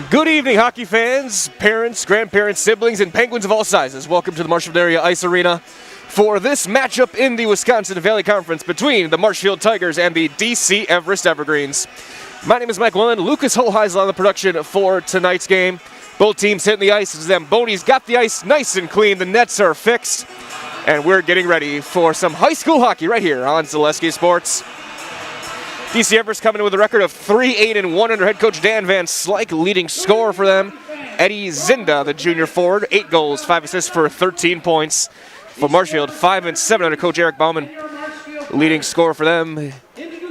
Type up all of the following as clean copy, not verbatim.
Good evening, hockey fans, parents, grandparents, siblings, and penguins of all sizes. Welcome to the Marshfield Area Ice Arena for this matchup in the Wisconsin Valley Conference between the Marshfield Tigers and the DC Everest Evergreens. My name is Mike Willen. Lucas Hoheisel on the production for tonight's game. Both teams hitting the ice. Zamboni's got the ice nice and clean. The nets are fixed. And we're getting ready for some high school hockey right here on Zaleski Sports. DC Everest coming in with a record of 3-8-1 under head coach Dan Van Slyke, leading scorer for them. Eddie Zinda, the junior forward, 8 goals, 5 assists for 13 points. For Marshfield, 5-7 under coach Eric Bauman, leading scorer for them.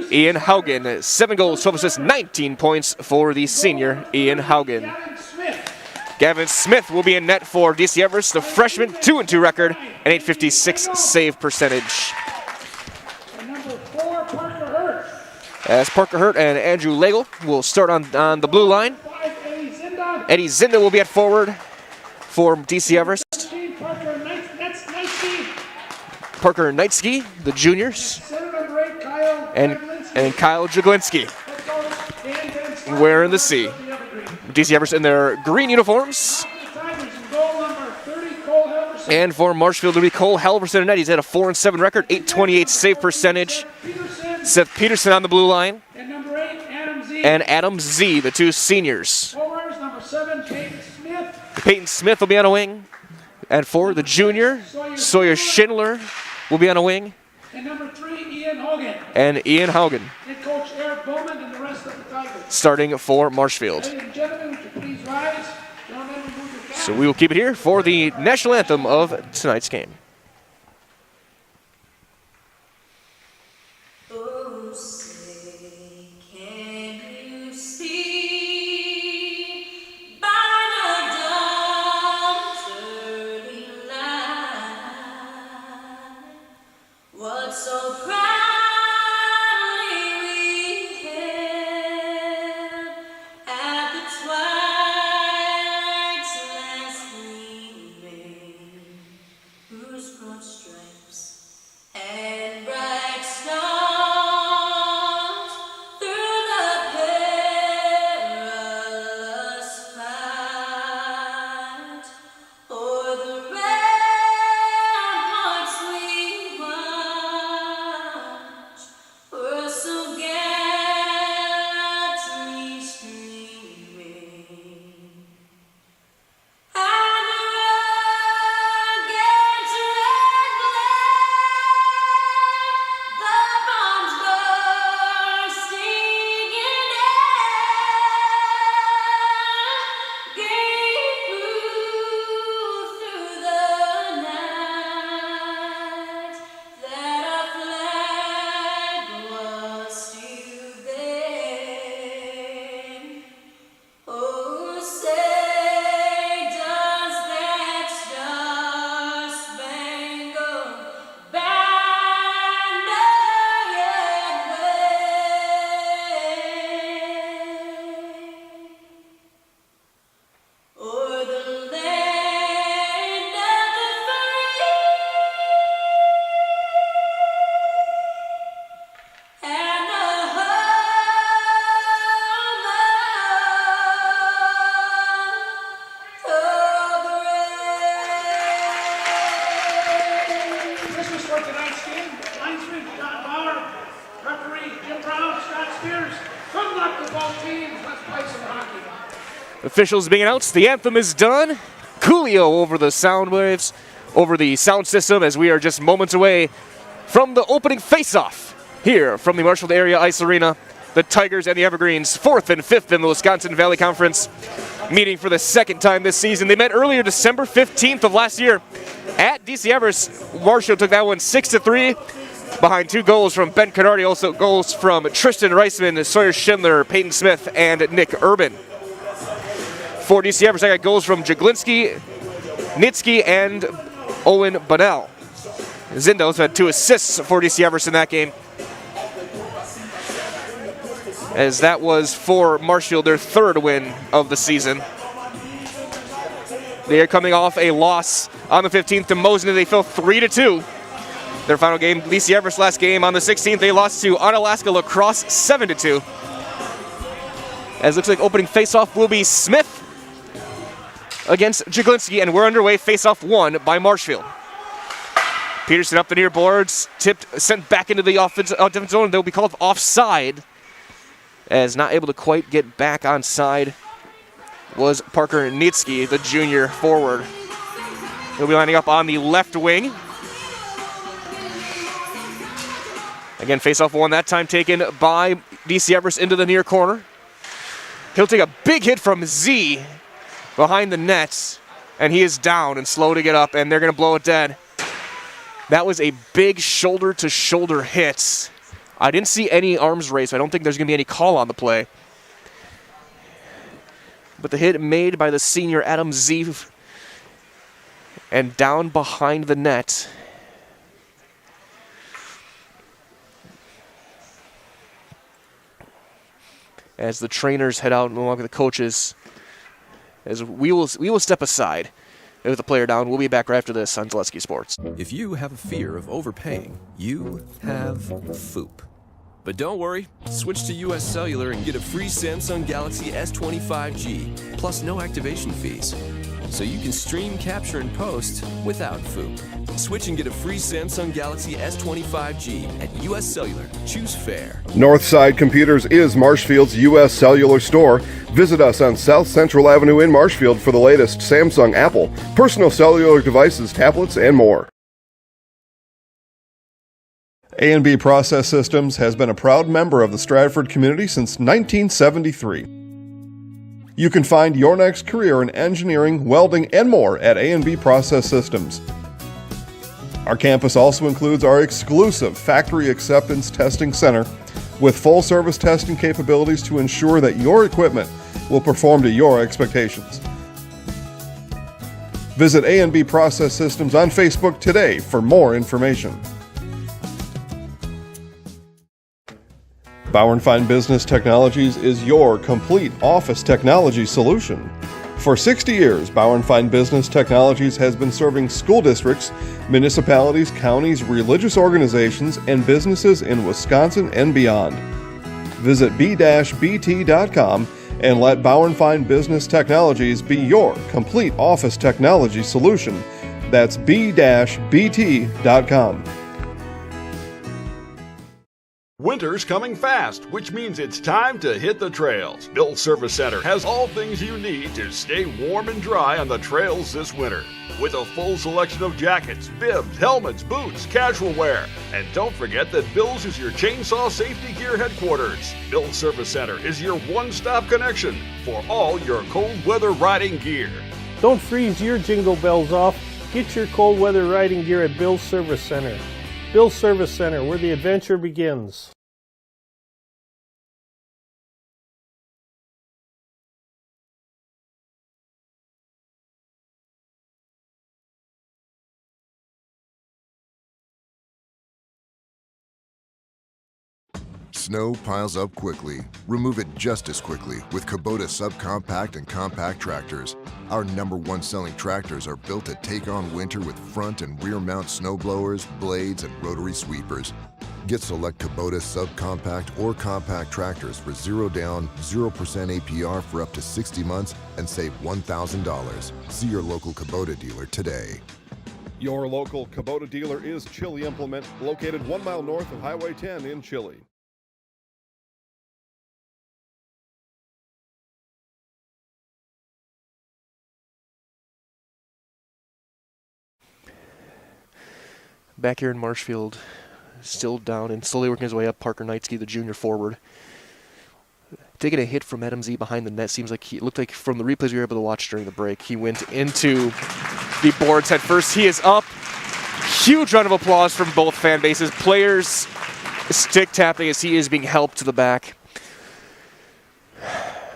Ian Haugen, 7 goals, 12 assists, 19 points for the senior Ian Haugen. Gavin Smith will be in net for DC Everest, the freshman, 2-2 record, and .856 save percentage. As Parker Hurt and Andrew Legel will start on the blue line. Eddie Zinda will be at forward for DC Everest. Parker Knightsky, the juniors. And Kyle Jaglinski wearing the C. DC Everest in their green uniforms. And for Marshfield, it'll be Cole Halverson and net. He's had a 4-7 record, .828 save percentage. Seth Peterson on the blue line. And Adam Z, the two seniors. Peyton Smith will be on a wing. And for the junior, Sawyer Schindler will be on a wing. And number 3, Ian Haugen. And Ian Haugen. Head coach Eric Bowman and the rest of the Tigers. Starting for Marshfield. Ladies and gentlemen, would you please rise? Gentlemen, remove your caps. So we will keep it here for the national anthem of tonight's game. Officials being announced. The anthem is done. Coolio over the sound waves, over the sound system, as we are just moments away from the opening face-off here from the Marshfield Area Ice Arena. The Tigers and the Evergreens, 4th and 5th in the Wisconsin Valley Conference, meeting for the second time this season. They met earlier December 15th of last year at DC Everest. Marshfield took that one 6-3 behind 2 goals from Ben Canardi, also goals from Tristan Reisman, Sawyer Schindler, Peyton Smith, and Nick Urban. For DC Everest, I got goals from Jaglinski, Nitsky, and Owen Bunnell. Zinda also had 2 assists for DC Everest in that game, as that was for Marshfield their 3rd win of the season. They are coming off a loss on the 15th to Mosen. They fell 3-2. Their final game, DC Everest last game on the 16th, they lost to Unalaska Lacrosse 7-2. As it looks like opening faceoff will be Smith against Jaglinski, and we're underway. Faceoff won by Marshfield. Peterson up the near boards, tipped, sent back into the offensive zone. They'll be called offside, as not able to quite get back on side was Parker Nitsky, the junior forward. He'll be lining up on the left wing. Again, faceoff one, that time taken by DC Everest into the near corner. He'll take a big hit from Z behind the nets, and he is down and slow to get up, and they're going to blow it dead. That was a big shoulder-to-shoulder hit. I didn't see any arms raised, so I don't think there's going to be any call on the play. But the hit made by the senior Adam Z, and down behind the net. As the trainers head out along with the coaches, as we will step aside with the player down. We'll be back right after this on Zaleski Sports. If you have a fear of overpaying, you have FOOP. But don't worry, switch to US Cellular and get a free Samsung Galaxy S25G, plus no activation fees. So you can stream, capture, and post without FOOP. Switch and get a free Samsung Galaxy S25G at US Cellular. Choose fair. Northside Computers is Marshfield's U.S. Cellular store. Visit us on South Central Avenue in Marshfield for the latest Samsung, Apple, personal cellular devices, tablets, and more. A&B Process Systems has been a proud member of the Stratford community since 1973. You can find your next career in engineering, welding, and more at A&B Process Systems. Our campus also includes our exclusive Factory Acceptance Testing Center with full-service testing capabilities to ensure that your equipment will perform to your expectations. Visit A&B Process Systems on Facebook today for more information. Bauer & Fine Business Technologies is your complete office technology solution. For 60 years, Bauer & Fine Business Technologies has been serving school districts, municipalities, counties, religious organizations, and businesses in Wisconsin and beyond. Visit b-bt.com and let Bauer & Fine Business Technologies be your complete office technology solution. That's b-bt.com. Winter's coming fast, which means it's time to hit the trails. Bill's Service Center has all things you need to stay warm and dry on the trails this winter. With a full selection of jackets, bibs, helmets, boots, casual wear. And don't forget that Bill's is your chainsaw safety gear headquarters. Bill's Service Center is your one-stop connection for all your cold weather riding gear. Don't freeze your jingle bells off. Get your cold weather riding gear at Bill's Service Center. Bill's Service Center, where the adventure begins. Snow piles up quickly. Remove it just as quickly with Kubota subcompact and compact tractors. Our #1 selling tractors are built to take on winter with front and rear mount snow blowers, blades, and rotary sweepers. Get select Kubota subcompact or compact tractors for 0 down, 0% APR for up to 60 months and save $1,000. See your local Kubota dealer today. Your local Kubota dealer is Chili Implement, located 1 mile north of Highway 10 in Chili. Back here in Marshfield, still down and slowly working his way up. Parker Knightsky, the junior forward, taking a hit from Adam Z behind the net. Seems like it looked like from the replays we were able to watch during the break, he went into the boards head first. He is up. Huge round of applause from both fan bases. Players stick tapping as he is being helped to the back.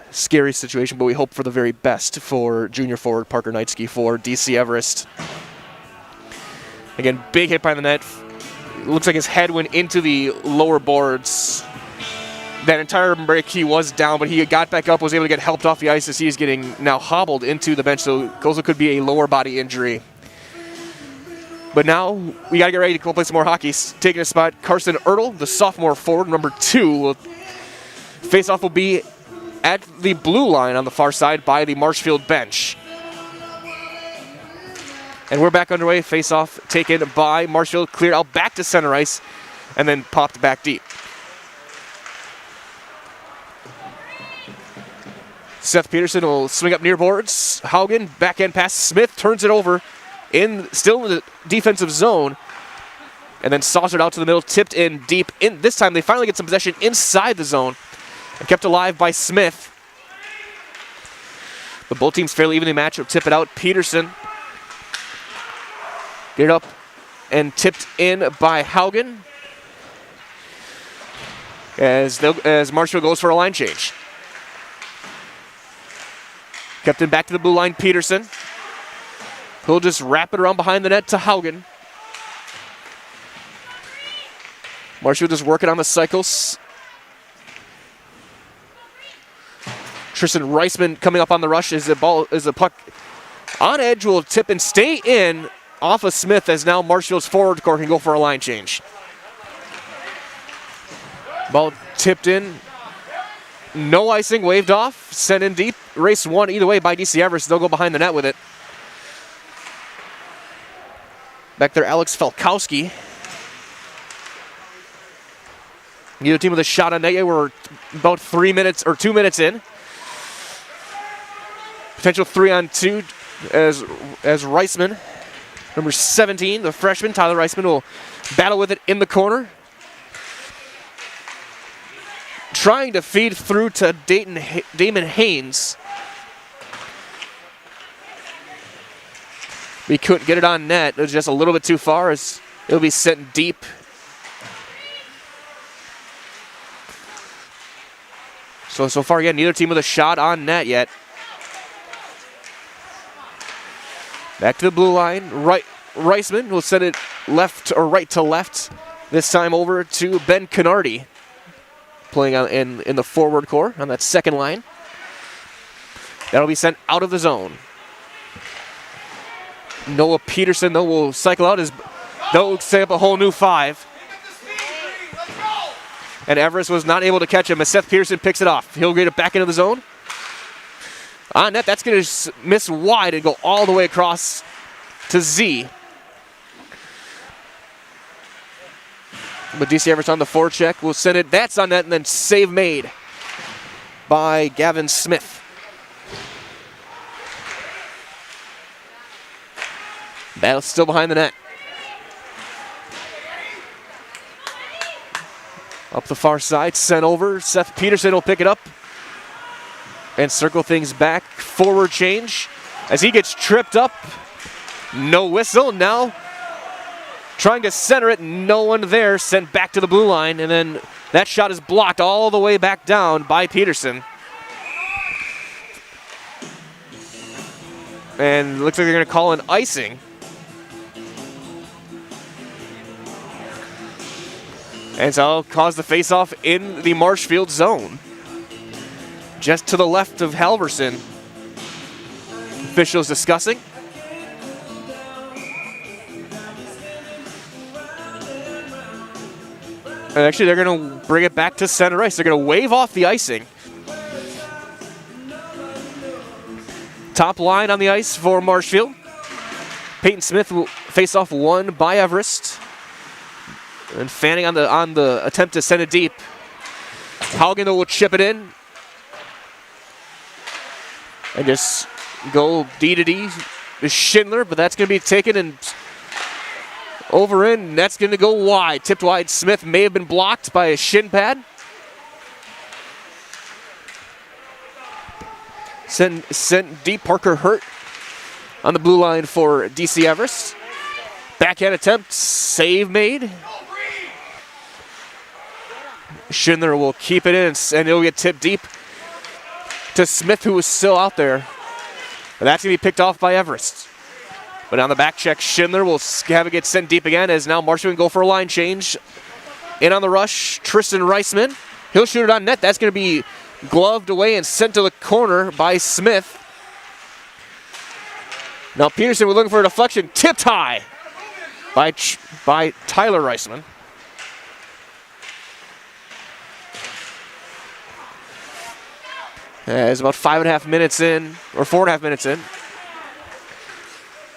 Scary situation, but we hope for the very best for junior forward Parker Knightsky for DC Everest. Again, big hit by the net. Looks like his head went into the lower boards. That entire break he was down, but he got back up, was able to get helped off the ice as he is getting now hobbled into the bench, so also could be a lower body injury. But now we got to get ready to go play some more hockey. Taking a spot, Carson Ertl, the sophomore forward, #2. Face-off will be at the blue line on the far side by the Marshfield bench. And we're back underway. Face-off taken by Marshfield, cleared out back to center ice, and then popped back deep. Seth Peterson will swing up near boards. Haugen, backhand pass. Smith turns it over, still in the defensive zone, and then saucered out to the middle, tipped in deep. This time they finally get some possession inside the zone and kept alive by Smith. But both teams fairly evenly matched. Will tip it out. Peterson get it up and tipped in by Haugen as Marshfield goes for a line change. Kept in back to the blue line, Peterson. He'll just wrap it around behind the net to Haugen. Marshfield just working on the cycles. Tristan Reisman coming up on the rush as the puck on edge will tip and stay in off of Smith as now Marshfield's forward core can go for a line change. Ball tipped in. No icing, waved off, sent in deep. Race won either way by DC Everest. They'll go behind the net with it. Back there, Alex Falkowski. Neither team with a shot on net yet. We're about 2 minutes in. Potential 3-on-2 as Reisman, number 17, the freshman, Tyler Reisman, will battle with it in the corner. Trying to feed through to Damon Haynes. We couldn't get it on net. It was just a little bit too far as it'll be sent deep. So far, again, neither team with a shot on net yet. Back to the blue line. Reisman will send it left or right to left. This time over to Ben Canardi, playing in the forward core on that second line. That'll be sent out of the zone. Noah Peterson, though, will cycle out. They'll set up a whole new 5. And Everest was not able to catch him as Seth Peterson picks it off. He'll get it back into the zone. On net, that's going to miss wide and go all the way across to Z. But DC Everest on the forecheck will send it. That's on net, and then save made by Gavin Smith. Battle still behind the net. Up the far side, sent over. Seth Peterson will pick it up and circle things back. Forward change as he gets tripped up. No whistle. Now trying to center it. No one there. Sent back to the blue line. And then that shot is blocked all the way back down by Peterson. And looks like they're going to call an icing. And so it'll cause the face-off in the Marshfield zone. Just to the left of Halverson. Officials discussing. And actually, they're going to bring it back to center ice. They're going to wave off the icing. Top line on the ice for Marshfield. Peyton Smith will face off won by Everest. And Fanning on the attempt to send it deep. Haugen will chip it in. And just go D to D to Schindler, but that's going to be taken and over in. That's going to go wide. Tipped wide. Smith may have been blocked by a shin pad. Sent deep. Parker Hurt on the blue line for DC Everest. Backhand attempt. Save made. Schindler will keep it in, and it'll get tipped deep to Smith, who is still out there. And that's going to be picked off by Everest. But on the back check, Schindler will have it get sent deep again as now Marshfield go for a line change. In on the rush, Tristan Reisman. He'll shoot it on net. That's going to be gloved away and sent to the corner by Smith. Now Peterson, we're looking for a deflection. Tipped high by Tyler Reisman. It's about 5.5 minutes in, or 4.5 minutes in.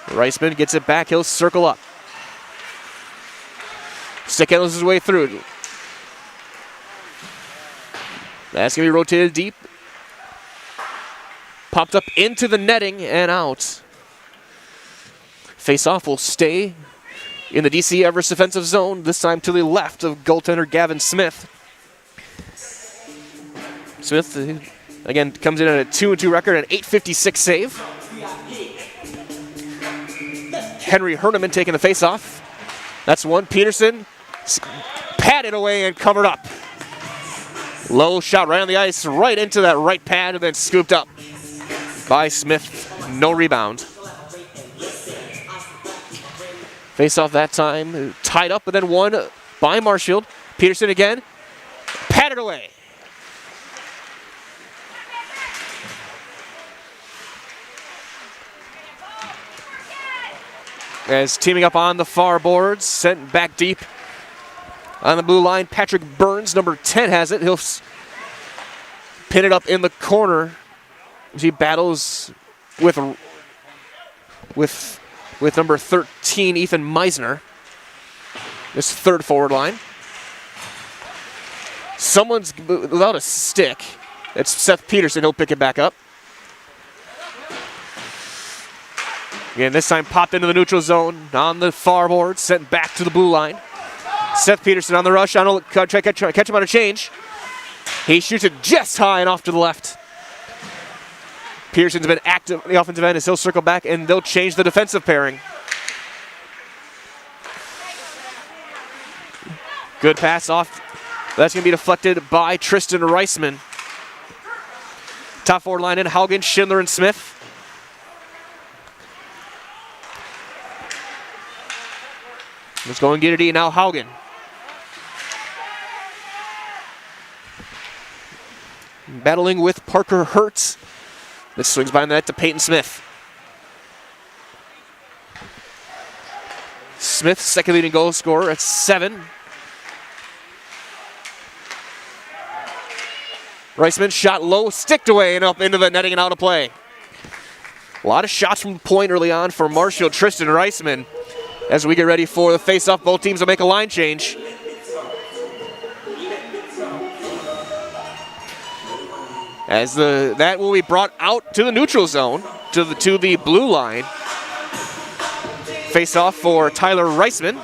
Reisman gets it back. He'll circle up. Stick handles his way through. That's going to be rotated deep. Popped up into the netting and out. Face-off will stay in the DC Everest defensive zone, this time to the left of goaltender Gavin Smith. Smith, again, comes in at a 2-2 record and an .856 save. Henry Herneman taking the face-off. That's one. Peterson patted away and covered up. Low shot right on the ice, right into that right pad, and then scooped up by Smith. No rebound. Face-off that time, tied up, but then won by Marshfield. Peterson again, patted away. As teaming up on the far boards, sent back deep on the blue line. Patrick Burns, number 10, has it. He'll pin it up in the corner as he battles with number 13, Ethan Meisner. This third forward line. Someone's without a stick. It's Seth Peterson. He'll pick it back up. Again, this time popped into the neutral zone on the far board, sent back to the blue line. Seth Peterson on the rush, try to catch him on a change. He shoots it just high and off to the left. Peterson's been active in the offensive end as he'll circle back, and they'll change the defensive pairing. Good pass off. That's going to be deflected by Tristan Reisman. Top forward line in, Haugen, Schindler, and Smith. Let's go and get it in now, Haugen. Battling with Parker Hertz. This swings by the net to Peyton Smith. Smith, second leading goal scorer at 7. Reisman shot low, sticked away and up into the netting and out of play. A lot of shots from the point early on for Marshfield. Tristan Reisman. As we get ready for the face-off, both teams will make a line change. As that will be brought out to the neutral zone, to the blue line. Face-off for Tyler Reisman.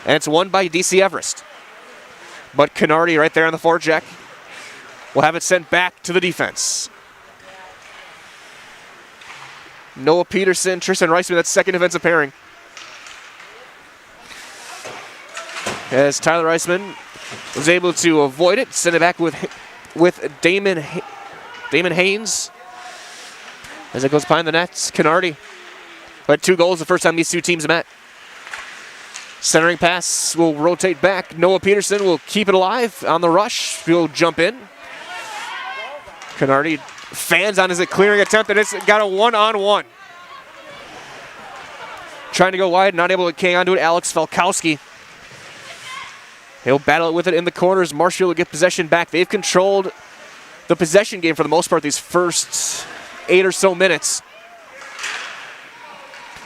And it's won by DC Everest. But Kennardy right there on the forecheck will have it sent back to the defense. Noah Peterson, Tristan Reisman, that's second defensive pairing. As Tyler Reisman was able to avoid it, send it back with Damon Haynes. As it goes behind the nets, Kennardy had 2 goals the first time these two teams met. Centering pass will rotate back. Noah Peterson will keep it alive on the rush. He'll jump in. Kennardy fans on his clearing attempt, and it's got a 1-on-1. Trying to go wide, not able to hang on to it, Alex Falkowski. He'll battle it with it in the corners. Marshfield will get possession back. They've controlled the possession game for the most part these first 8 or so minutes.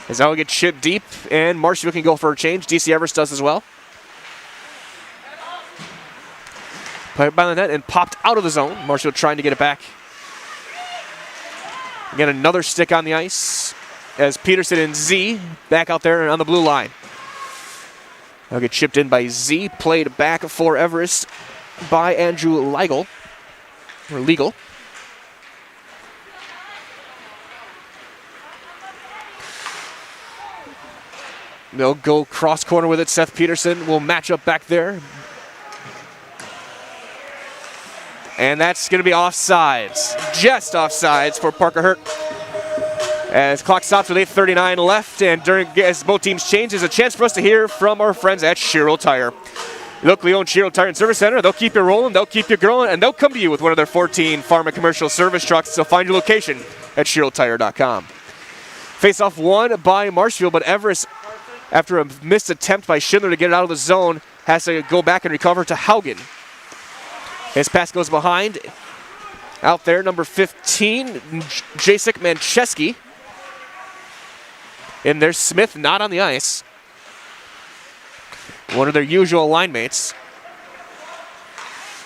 As now we get chipped deep, and Marshfield can go for a change. DC Everest does as well. Played by the net and popped out of the zone. Marshfield trying to get it back. Again, another stick on the ice as Peterson and Z back out there on the blue line. They'll get chipped in by Z, played back for Everest by Andrew Legal. They'll go cross corner with it. Seth Peterson will match up back there. And that's going to be offsides. Just offsides for Parker Hurt. As clock stops with 8:39 left, and as both teams change, there's a chance for us to hear from our friends at Sherrill Tire. Locally owned Sherrill Tire and Service Center. They'll keep you rolling, they'll keep you growing, and they'll come to you with one of their 14 farm and commercial service trucks. So find your location at SherrillTire.com. Face-off won by Marshfield, but Everest, after a missed attempt by Schindler to get it out of the zone, has to go back and recover to Haugen. His pass goes behind. Out there, number 15, Jacek Mancheski. And there's Smith not on the ice. One of their usual line mates.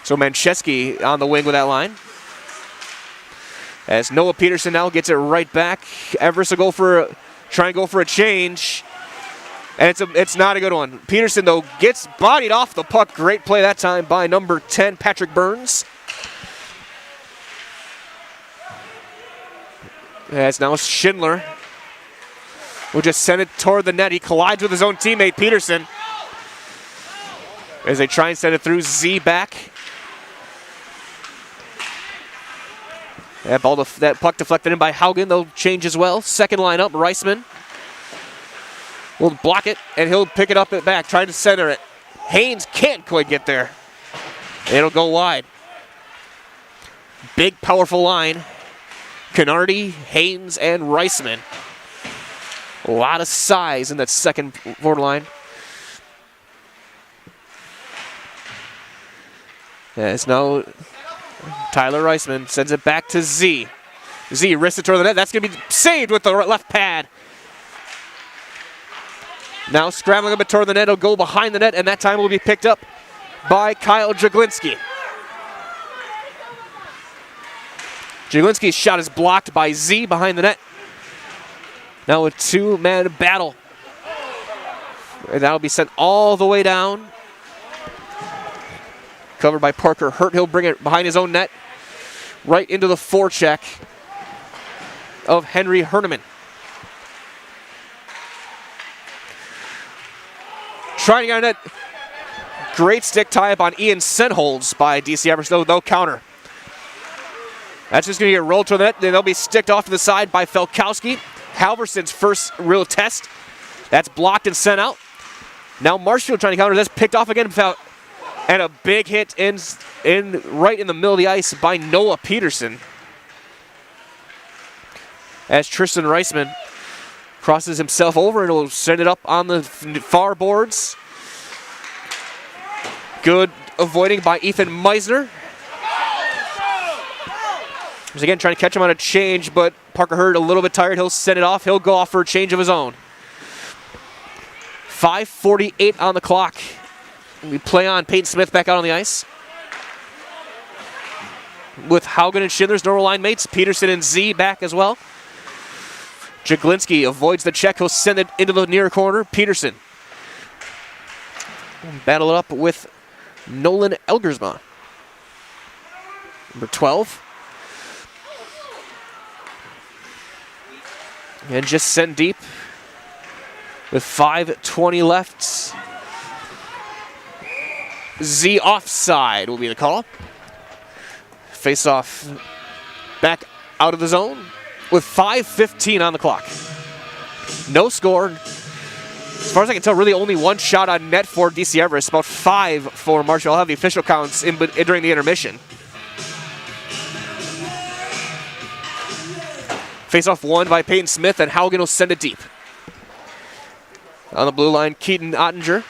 So Mancheski on the wing with that line. As Noah Peterson now gets it right back. Everest will try and go for a change. And it's not a good one. Peterson, though, gets bodied off the puck. Great play that time by number 10, Patrick Burns. As now Schindler will just send it toward the net. He collides with his own teammate, Peterson. As they try and send it through, Z back. That puck deflected in by Haugen. They'll change as well. Second lineup, Reisman will block it, and he'll pick it up at back, trying to center it. Haynes can't quite get there. It'll go wide. Big, powerful line. Kennardy, Haynes, and Reisman. A lot of size in that second forward line. It's now Tyler Reisman sends it back to Z. Z wrists it toward the net. That's going to be saved with the left pad. Now scrambling a bit toward the net. He'll go behind the net, and that time will be picked up by Kyle Jaglinski. Jaglinski's shot is blocked by Z behind the net. Now a two-man battle. And that'll be sent all the way down. Covered by Parker Hurt. He'll bring it behind his own net. Right into the forecheck of Henry Herneman. Trying to get on net. Great stick tie-up on Ian Senholz by DC Everest. No counter. That's just going to get rolled to the net. Then they'll be sticked off to the side by Felkowski. Halverson's first real test. That's blocked and sent out. Now Marshfield trying to counter this. Picked off again. And a big hit in right in the middle of the ice by Noah Peterson. As Tristan Reisman crosses himself over and will send it up on the far boards. Good avoiding by Ethan Meisner. He's again trying to catch him on a change, but Parker Hurd a little bit tired. He'll send it off. He'll go off for a change of his own. 5:48 on the clock. We play on. Peyton Smith back out on the ice. With Haugen and Schindler's normal line mates. Peterson and Z back as well. Jaglinski avoids the check. He'll send it into the near corner. Peterson. Battle it up with Nolan Elgersma. Number 12. And just send deep with 5:20 left. Z offside will be the call. Face off back out of the zone with 5:15 on the clock. No score. As far as I can tell, really only one shot on net for DC Everest, about 5 for Marshall. I'll have the official counts during the intermission. Face-off won by Peyton Smith, and Haugen will send it deep. On the blue line, Keaton Ottinger.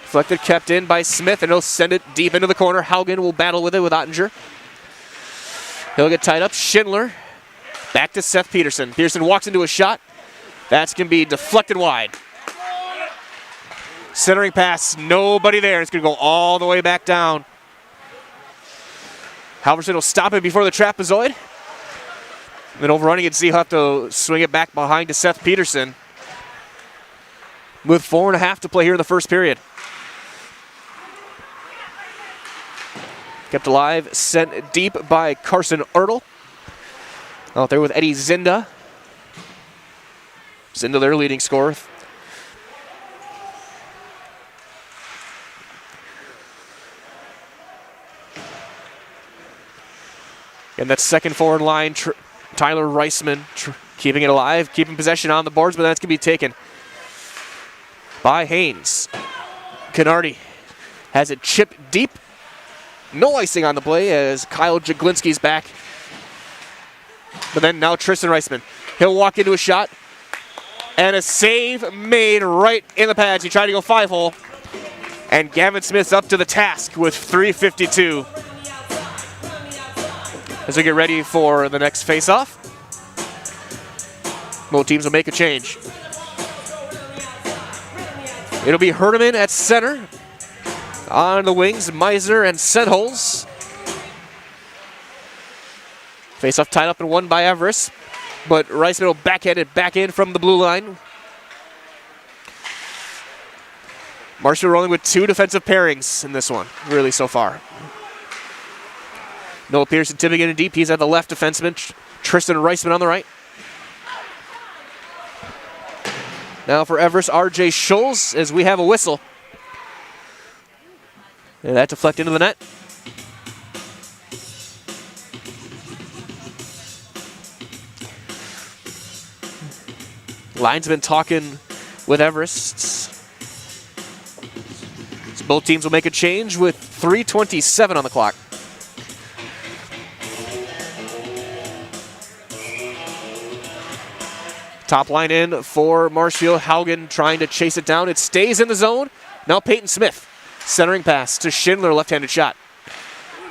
Deflected, kept in by Smith, and he'll send it deep into the corner. Haugen will battle with it with Ottinger. He'll get tied up. Schindler. Back to Seth Peterson. Peterson walks into a shot. That's going to be deflected wide. Centering pass, nobody there. It's going to go all the way back down. Halverson will stop it before the trapezoid. Then overrunning it, he'll have to swing it back behind to Seth Peterson. With 4.5 to play here in the first period. Kept alive, sent deep by Carson Ertl. Out there with Eddie Zinda. Zinda, their leading scorer. And that second forward line, Tyler Reisman keeping it alive, keeping possession on the boards, but that's going to be taken by Haynes. Kennardy has it chipped deep. No icing on the play as Kyle Jaglinski's back. But then now Tristan Reisman. He'll walk into a shot. And a save made right in the pads. He tried to go 5-hole. And Gavin Smith's up to the task with 3:52. As we get ready for the next face-off, both teams will make a change. It'll be Herdeman at center. On the wings, Meisner and Sedholz. Face-off tied up and won by Everest, but Reisman will backhand it back in from the blue line. Marshfield rolling with 2 defensive pairings in this one, really, so far. Noah Peterson tipping it in deep. He's at the left defenseman. Tristan Reisman on the right. Now for Everest, R.J. Scholes, as we have a whistle. And that deflected into the net. Linesman talking with Everest. So both teams will make a change with 3:27 on the clock. Top line in for Marshfield. Haugen trying to chase it down. It stays in the zone. Now Peyton Smith. Centering pass to Schindler, left-handed shot.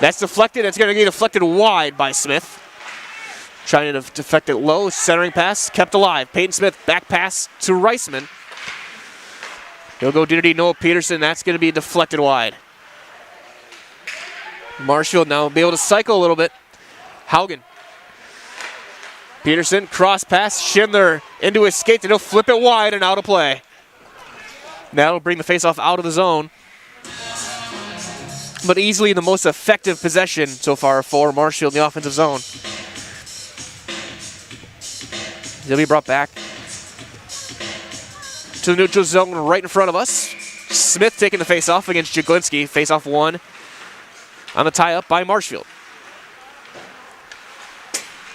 That's deflected. It's going to get deflected wide by Smith. Trying to deflect it low. Centering pass kept alive. Peyton Smith back pass to Reisman. He'll go D to D. Noah Peterson. That's going to be deflected wide. Marshfield now will be able to cycle a little bit. Haugen. Peterson, cross pass. Schindler into his skate, and he'll flip it wide and out of play. That'll bring the faceoff out of the zone. But easily the most effective possession so far for Marshfield in the offensive zone. He'll be brought back to the neutral zone right in front of us. Smith taking the faceoff against Jaglinski. Faceoff won on the tie-up by Marshfield.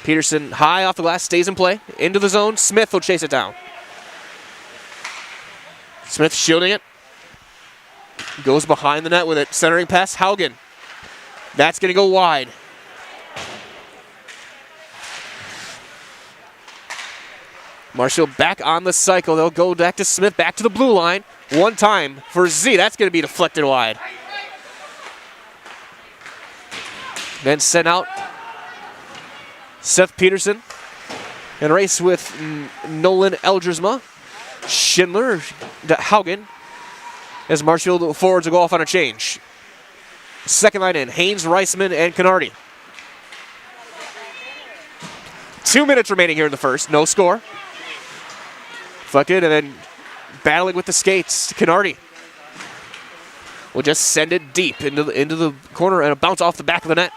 Peterson high off the glass, stays in play. Into the zone. Smith will chase it down. Smith shielding it. Goes behind the net with it. Centering pass, Haugen. That's going to go wide. Marshfield back on the cycle. They'll go back to Smith, back to the blue line. One time for Z. That's going to be deflected wide. Then sent out Seth Peterson. And race with Nolan Eldrisma. Schindler, Haugen. As Marshfield forwards will go off on a change. Second line in, Haynes, Reisman, and Canardi. 2 minutes remaining here in the first, no score. Deflected and then battling with the skates. Canardi will just send it deep into the corner and a bounce off the back of the net.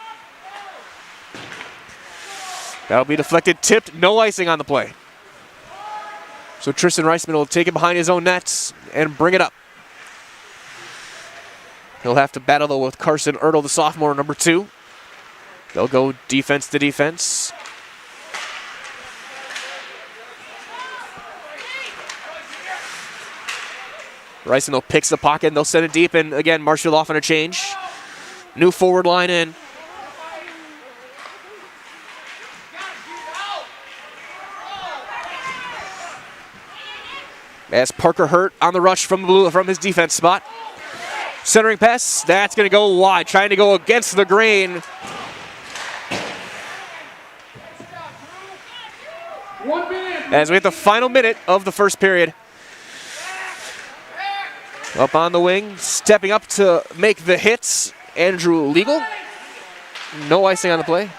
That'll be deflected, tipped, no icing on the play. So Tristan Reisman will take it behind his own nets and bring it up. He'll have to battle, though, with Carson Ertl, the sophomore, number 2. They'll go defense to defense. Reisman, though, picks the pocket, and they'll send it deep, and again, Marshfield off on a change. New forward line in. As Parker Hurt on the rush from his defense spot. Centering pass, that's going to go wide, trying to go against the grain. 1 minute. As we hit the final minute of the first period. Up on the wing, stepping up to make the hits, Andrew Legal. No icing on the play.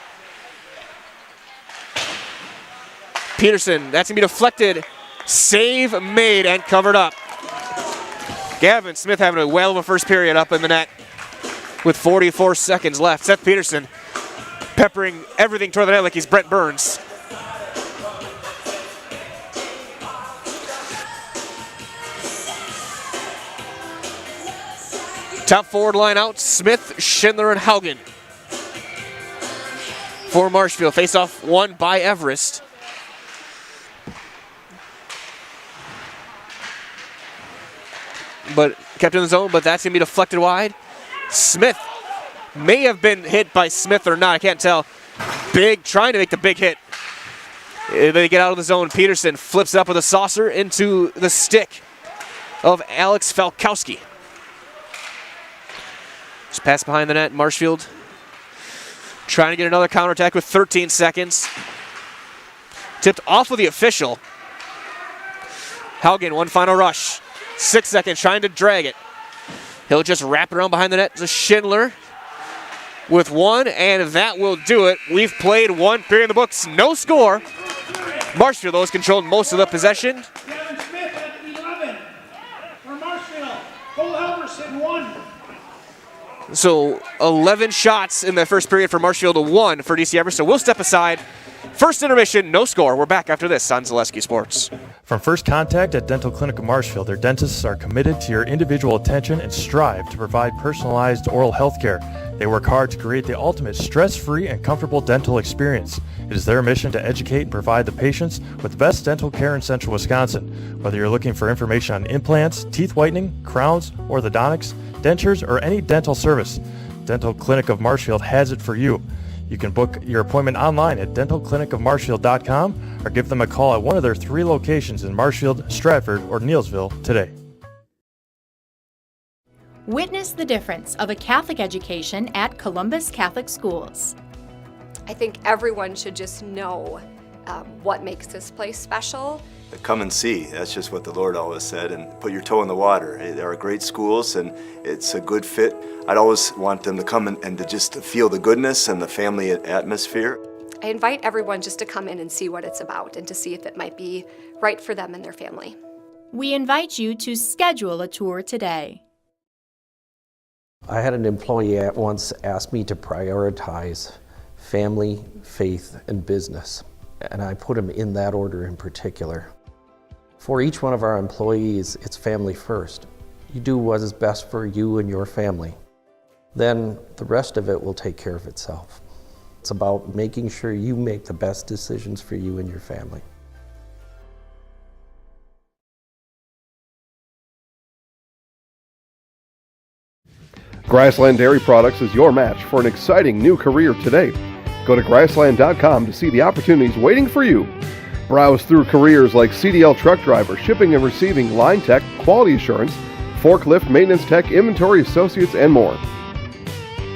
Peterson, that's going to be deflected. Save made and covered up. Gavin Smith having a whale of a first period up in the net with 44 seconds left. Seth Peterson peppering everything toward the net like he's Brent Burns. Top forward line out, Smith, Schindler, and Haugen. For Marshfield, face-off won by Everest. But kept in the zone, but that's going to be deflected wide. Smith may have been hit by Smith or not, I can't tell. Big, trying to make the big hit. They get out of the zone. Peterson flips up with a saucer into the stick of Alex Falkowski. Just pass behind the net, Marshfield. Trying to get another counterattack with 13 seconds. Tipped off of the official. Haugen, one final rush. 6 seconds, trying to drag it. He'll just wrap it around behind the net to Schindler with one, and that will do it. We've played one period in the books, no score. Marshfield, though, has controlled most of the possession. Kevin Smith at 11 for Marshfield. Cole Halverson 1. So 11 shots in the first period for Marshfield to 1 for DC Everest. So we'll step aside. First intermission, no score. We're back after this on Zaleski Sports. From first contact at Dental Clinic of Marshfield, their dentists are committed to your individual attention and strive to provide personalized oral health care. They work hard to create the ultimate stress-free and comfortable dental experience. It is their mission to educate and provide the patients with the best dental care in Central Wisconsin. Whether you're looking for information on implants, teeth whitening, crowns, orthodontics, dentures, or any dental service, Dental Clinic of Marshfield has it for you. You can book your appointment online at dentalclinicofmarshfield.com or give them a call at one of their 3 locations in Marshfield, Stratford, or Neillsville today. Witness the difference of a Catholic education at Columbus Catholic Schools. I think everyone should just know what makes this place special. Come and see. That's just what the Lord always said, and put your toe in the water. There are great schools, and it's a good fit. I'd always want them to come and to just feel the goodness and the family atmosphere. I invite everyone just to come in and see what it's about and to see if it might be right for them and their family. We invite you to schedule a tour today. I had an employee at once ask me to prioritize family, faith, and business, and I put them in that order in particular. For each one of our employees, it's family first. You do what is best for you and your family. Then the rest of it will take care of itself. It's about making sure you make the best decisions for you and your family. Grassland Dairy Products is your match for an exciting new career today. Go to grassland.com to see the opportunities waiting for you. Browse through careers like CDL truck driver, shipping and receiving, line tech, quality assurance, forklift, maintenance tech, inventory associates, and more.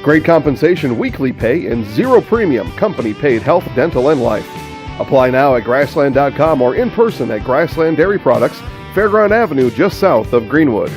Great compensation, weekly pay, and zero premium company paid health, dental, and life. Apply now at grassland.com or in person at Grassland Dairy Products, Fairground Avenue, just south of Greenwood.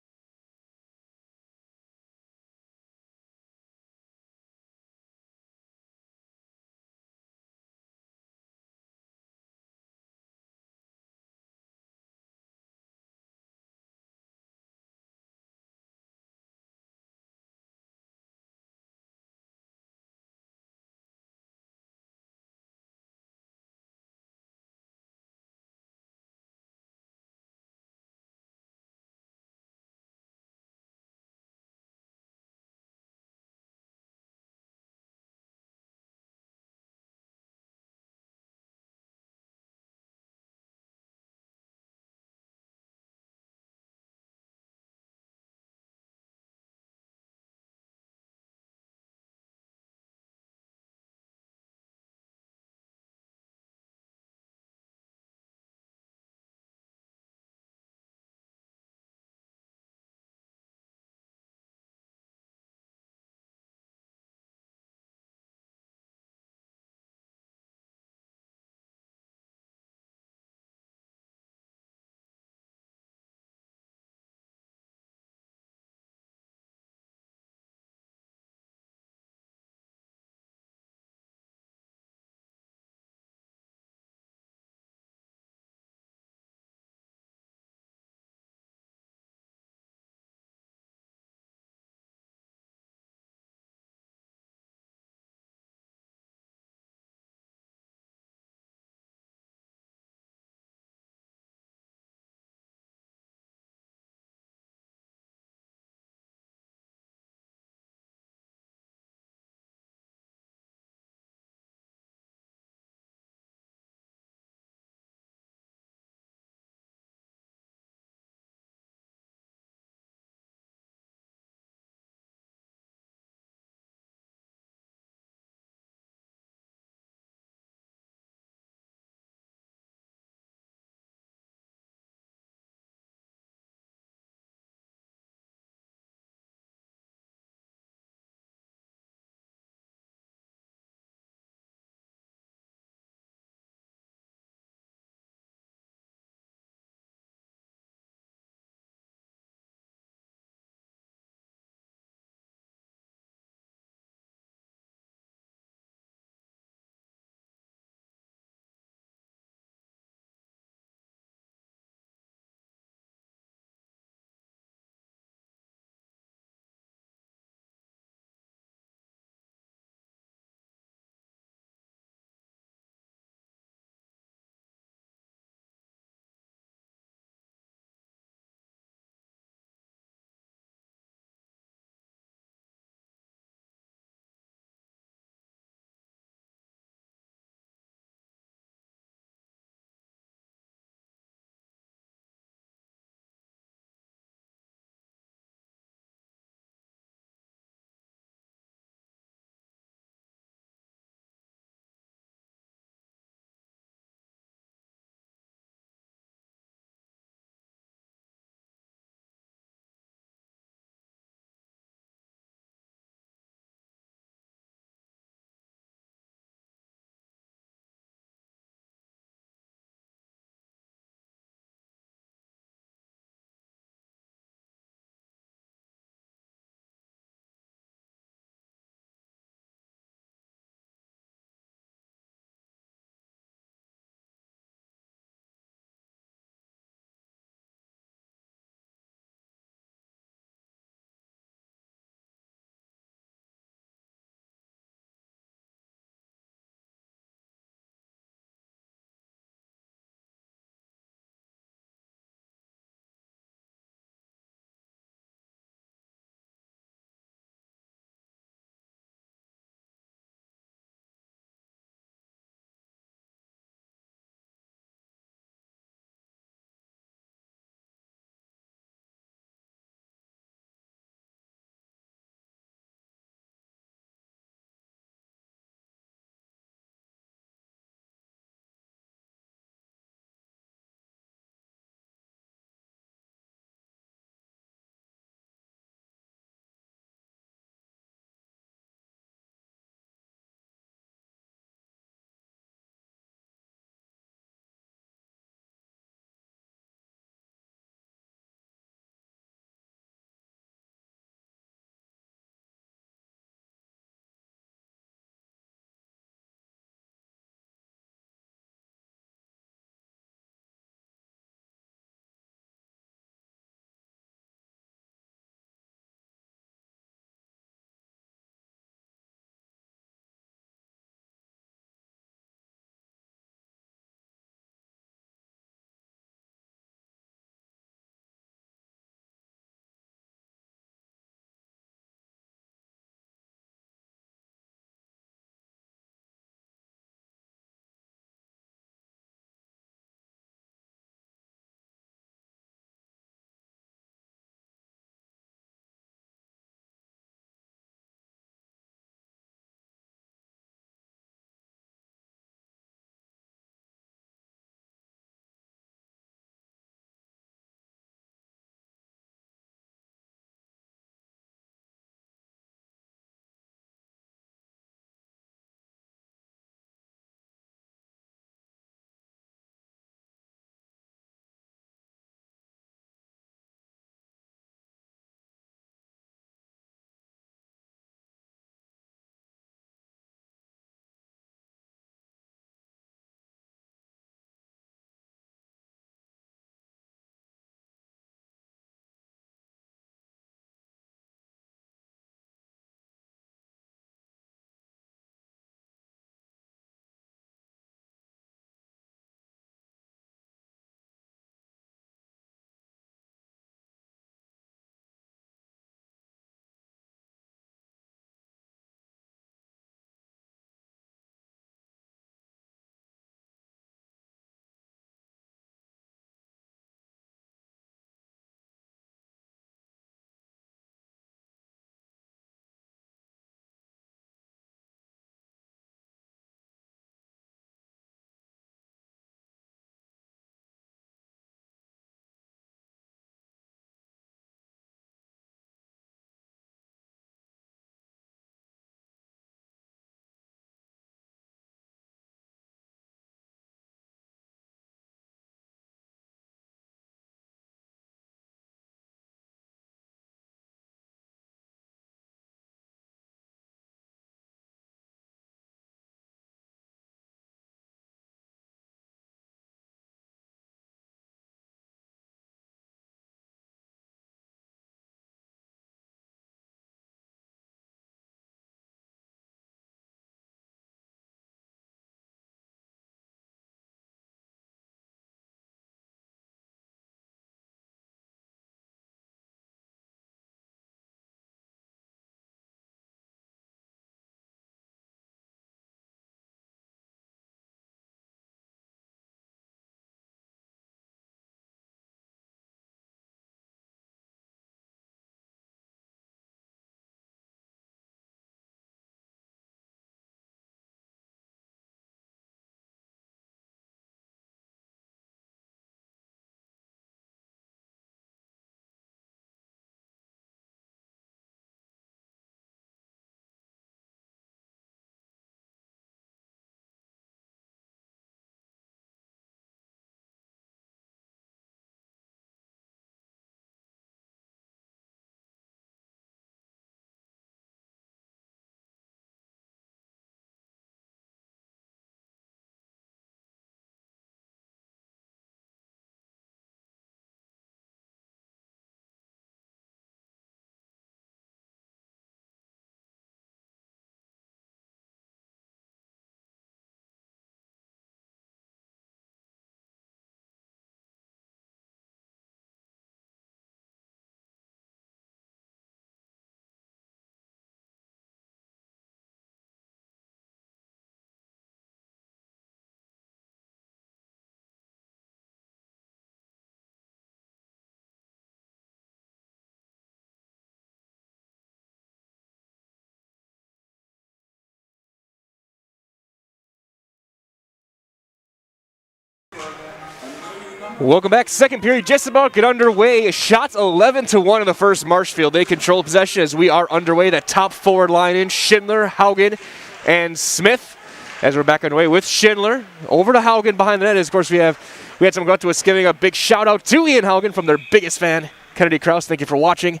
Welcome back. Second period just about get underway. Shots 11-1 in the first. Marshfield, they control possession as we are underway. That top forward line in Schindler, Haugen, and Smith. As we're back underway with Schindler. Over to Haugen behind the net. Of course, we had someone go up to us giving a big shout out to Ian Haugen from their biggest fan, Kennedy Krause. Thank you for watching.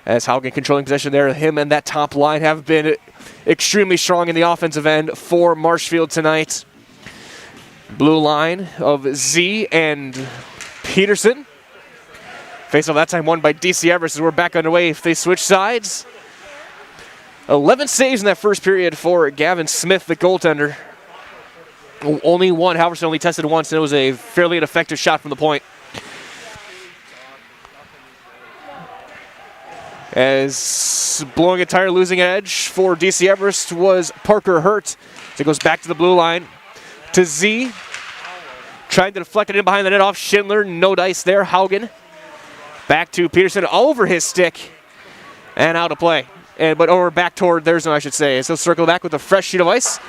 As Haugen controlling possession there, him and that top line have been extremely strong in the offensive end for Marshfield tonight. Blue line of Z and Peterson. Face off that time won by DC Everest as we're back underway. If they switch sides. 11 saves in that first period for Gavin Smith, the goaltender. Only one. Halverson only tested once, and it was a fairly ineffective shot from the point. As blowing a tire, losing edge for DC Everest was Parker Hurt. So it goes back to the blue line to Z. Trying to deflect it in behind the net off Schindler. No dice there. Haugen. Back to Peterson over his stick. And out of play. But over back toward their zone, I should say. So circle back with a fresh sheet of ice.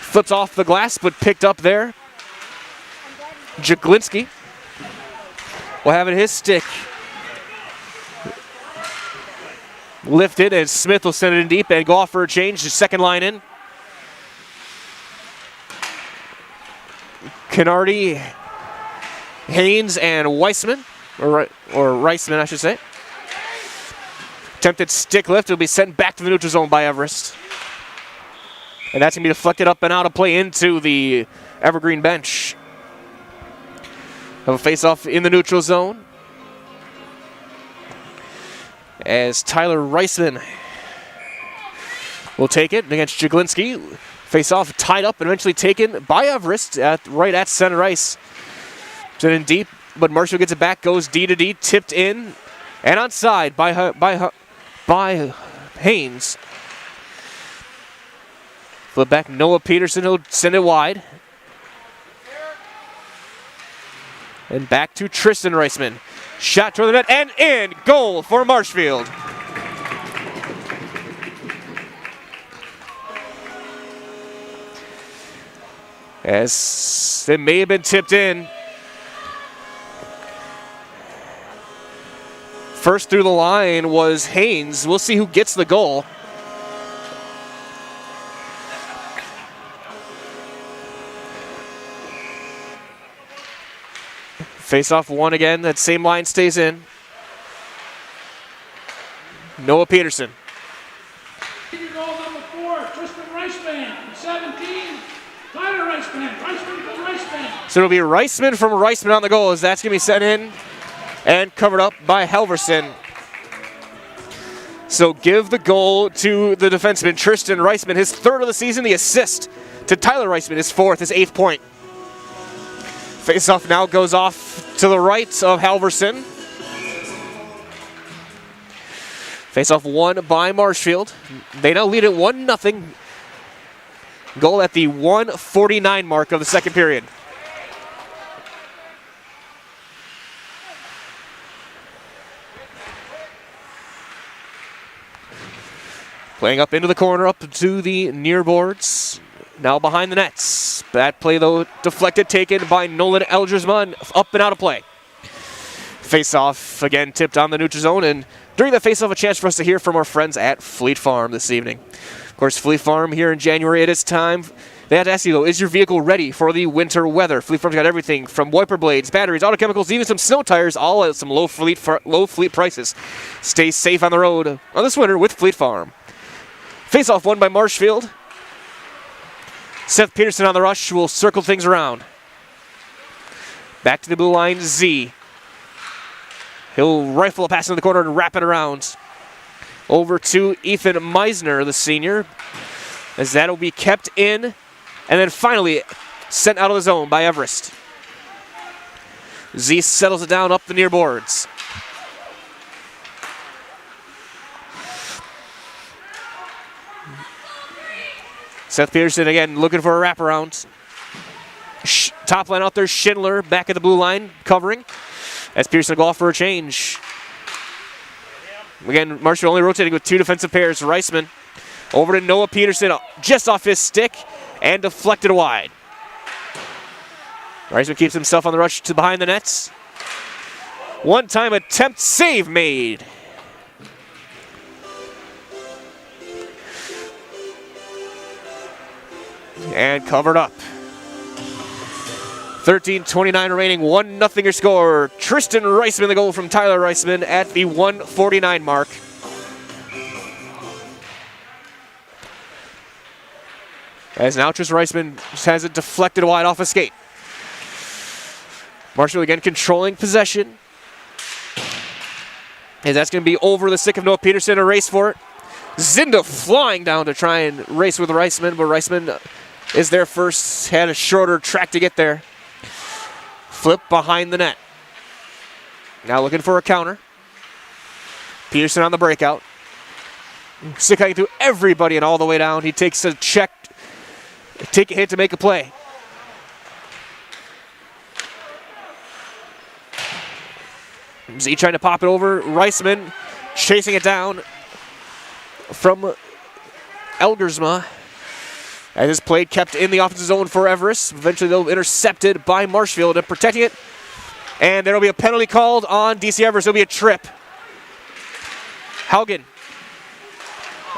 Flips off the glass, but picked up there. Jaglinski will have it his stick. Lifted, and Smith will send it in deep and go off for a change. The second line in. Kennardy, Haynes, and Weissman, or Reisman, I should say. Attempted stick lift. It'll be sent back to the neutral zone by Everest. And that's going to be deflected up and out of play into the Evergreen bench. Have a face-off in the neutral zone. As Tyler Reisman will take it against Jaglinski. Face-off tied up and eventually taken by Everest right at center ice. Sent in deep, but Marshall gets it back, goes D to D, tipped in, and onside by Haynes. Flip back, Noah Peterson, he'll send it wide. And back to Tristan Reisman. Shot toward the net and in. Goal for Marshfield. As it may have been tipped in. First through the line was Haynes. We'll see who gets the goal. Face-off one again. That same line stays in. Noah Peterson. Goal number 4, Tristan Reisman. 17, Tyler Reisman. Reisman from Reisman. So it'll be Reisman from Reisman on the goal as that's going to be sent in and covered up by Halverson. So give the goal to the defenseman, Tristan Reisman, his third of the season. The assist to Tyler Reisman, his fourth, his 8th point. Face-off now goes off to the right of Halverson. Face-off won by Marshfield. They now lead at 1-0. Goal at the 1:49 mark of the second period. Playing up into the corner, up to the near boards. Now behind the nets. That play, though, deflected, taken by Nolan Elgersman, up and out of play. Face-off, again, tipped on the neutral zone, and during that face-off, a chance for us to hear from our friends at Fleet Farm this evening. Of course, Fleet Farm here in January, it is time. They have to ask you, though, is your vehicle ready for the winter weather? Fleet Farm's got everything from wiper blades, batteries, auto chemicals, even some snow tires, all at some low fleet prices. Stay safe on the road on this winter with Fleet Farm. Face-off won by Marshfield. Seth Peterson on the rush will circle things around. Back to the blue line, Z. He'll rifle a pass in the corner and wrap it around. Over to Ethan Meisner, the senior, as that'll be kept in and then finally sent out of the zone by Everest. Z settles it down up the near boards. Seth Peterson again looking for a wraparound. Top line out there, Schindler back at the blue line covering as Peterson will go off for a change. Again, Marshall only rotating with 2 defensive pairs. Reisman over to Noah Peterson just off his stick and deflected wide. Reisman keeps himself on the rush to behind the nets. One-time attempt save made. And covered up. 13:29 remaining, 1-0 your score. Tristan Reisman, the goal from Tyler Reisman at the 1:49 mark. As now Tristan Reisman has it deflected wide off a skate. Marshfield again controlling possession. And that's going to be over the stick of Noah Peterson, a race for it. Zinda flying down to try and race with Reisman, but Reisman is there first, had a shorter track to get there. Flip behind the net. Now looking for a counter. Peterson on the breakout. Stick hiking through everybody and all the way down. He takes a check, take a hit to make a play. Z trying to pop it over. Reisman chasing it down from Elgersma. As his play kept in the offensive zone for Everest. Eventually they'll be intercepted by Marshfield and protecting it. And there will be a penalty called on DC Everest. There'll be a trip. Haugen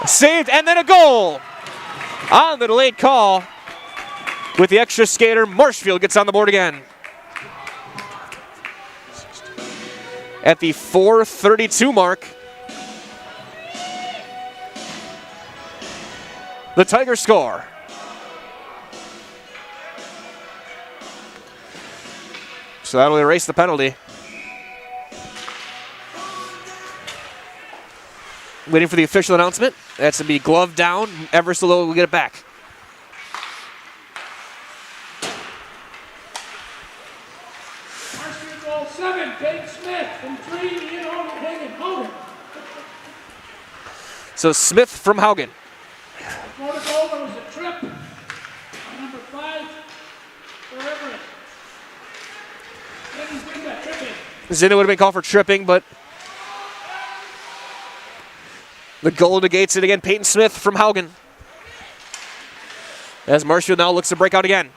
saved and then a goal on the delayed call. With the extra skater, Marshfield gets on the board again. At the 4:32 mark, the Tigers score. So that'll erase the penalty. Waiting for the official announcement. That's to be glove down. Everest will get it back. Marshfield goal 7, Peyton Smith, and 3, Ian Haugen. So Smith from Haugen. Before the goal, there was a trip on number 5 for Everest. Zinda would have been called for tripping, but the goal negates it again. Peyton Smith from Haugen. As Marshfield now looks to break out again.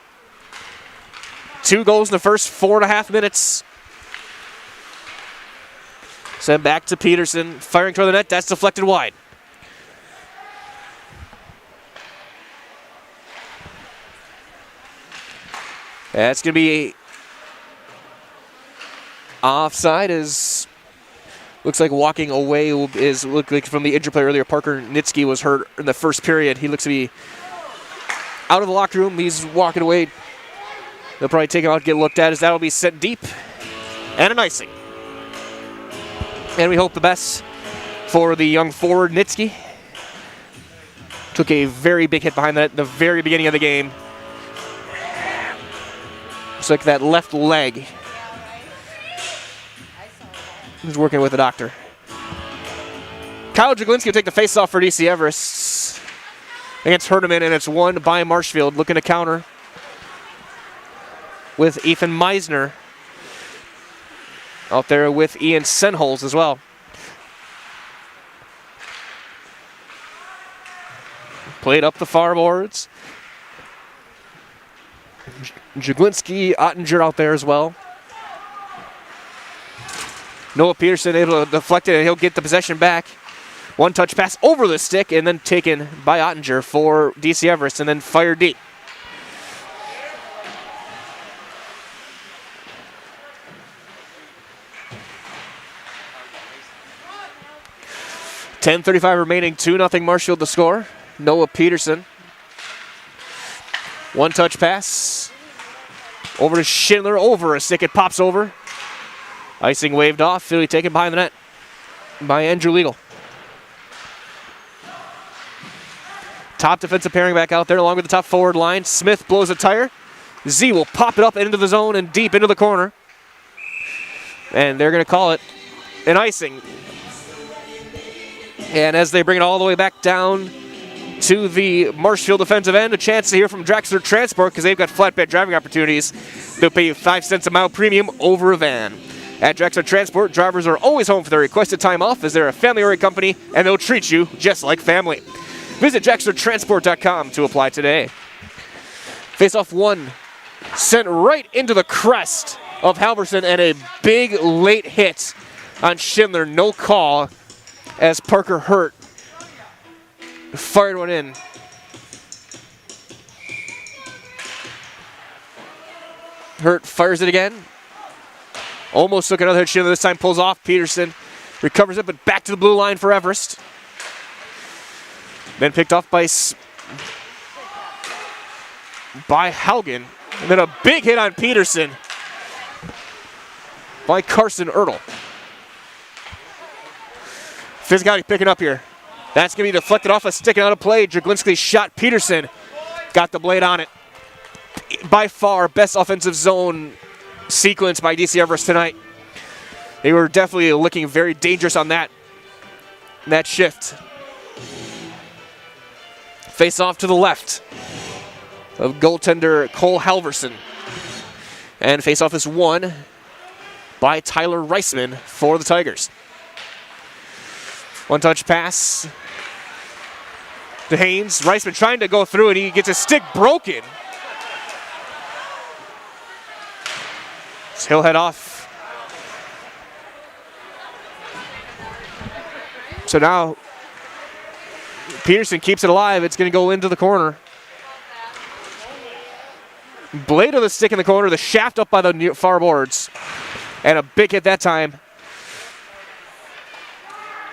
2 goals in the first 4.5 minutes. Send back to Peterson, firing toward the net. That's deflected wide. That's going to be offside. As looks like walking away is look like from the injured player earlier. Parker Nitsky was hurt in the first period. He looks to be out of the locker room. He's walking away. They'll probably take him out, get looked at, as that'll be sent deep. And an icing. And we hope the best for the young forward, Nitsky. Took a very big hit behind that at the very beginning of the game. Looks like that left leg. He's working with the doctor. Kyle Jaglinski will take the face-off for DC Everest against Herdeman, and it's won by Marshfield. Looking to counter with Ethan Meisner out there with Ian Senholz as well. Played up the far boards. Jaglinski, Ottinger out there as well. Noah Peterson able to deflect it, and he'll get the possession back. One touch pass over the stick and then taken by Ottinger for DC Everest and then fired deep. .10:35 remaining, 2-0 Marshfield to score. Noah Peterson. One touch pass. Over to Schindler, over a stick, it pops over. Icing waved off, Philly taken behind the net by Andrew Legal. Top defensive pairing back out there along with the top forward line. Smith blows a tire. Z will pop it up into the zone and deep into the corner. And they're going to call it an icing. And as they bring it all the way back down to the Marshfield defensive end, a chance to hear from Drexler Transport because they've got flatbed driving opportunities. They'll pay you 5 cents a mile premium over a van. At Drexler Transport, drivers are always home for their requested time off as they're a family-oriented company and they'll treat you just like family. Visit DrexlerTransport.com to apply today. Face-off 1 Sent right into the crest of Halverson, and a big late hit on Schindler. No call as Parker Hurt fired one in. Hurt fires it again. Almost took another hit. Schindler this time pulls off. Peterson recovers it, but back to the blue line for Everest. Then picked off by Haugen. And then a big hit on Peterson by Carson Ertl. Physicality picking up here. That's going to be deflected off a stick and out of play. Draglinski's shot. Peterson got the blade on it. By far, best offensive zone sequence by DC Everest tonight. They were definitely looking very dangerous on that shift. Face off to the left of goaltender Cole Halverson. And face off is won by Tyler Reisman for the Tigers. One touch pass to Haynes. Reisman trying to go through it. He gets his stick broken. So he'll head off. So now Peterson keeps it alive. It's going to go into the corner. Blade of the stick in the corner. The shaft up by the far boards. And a big hit that time.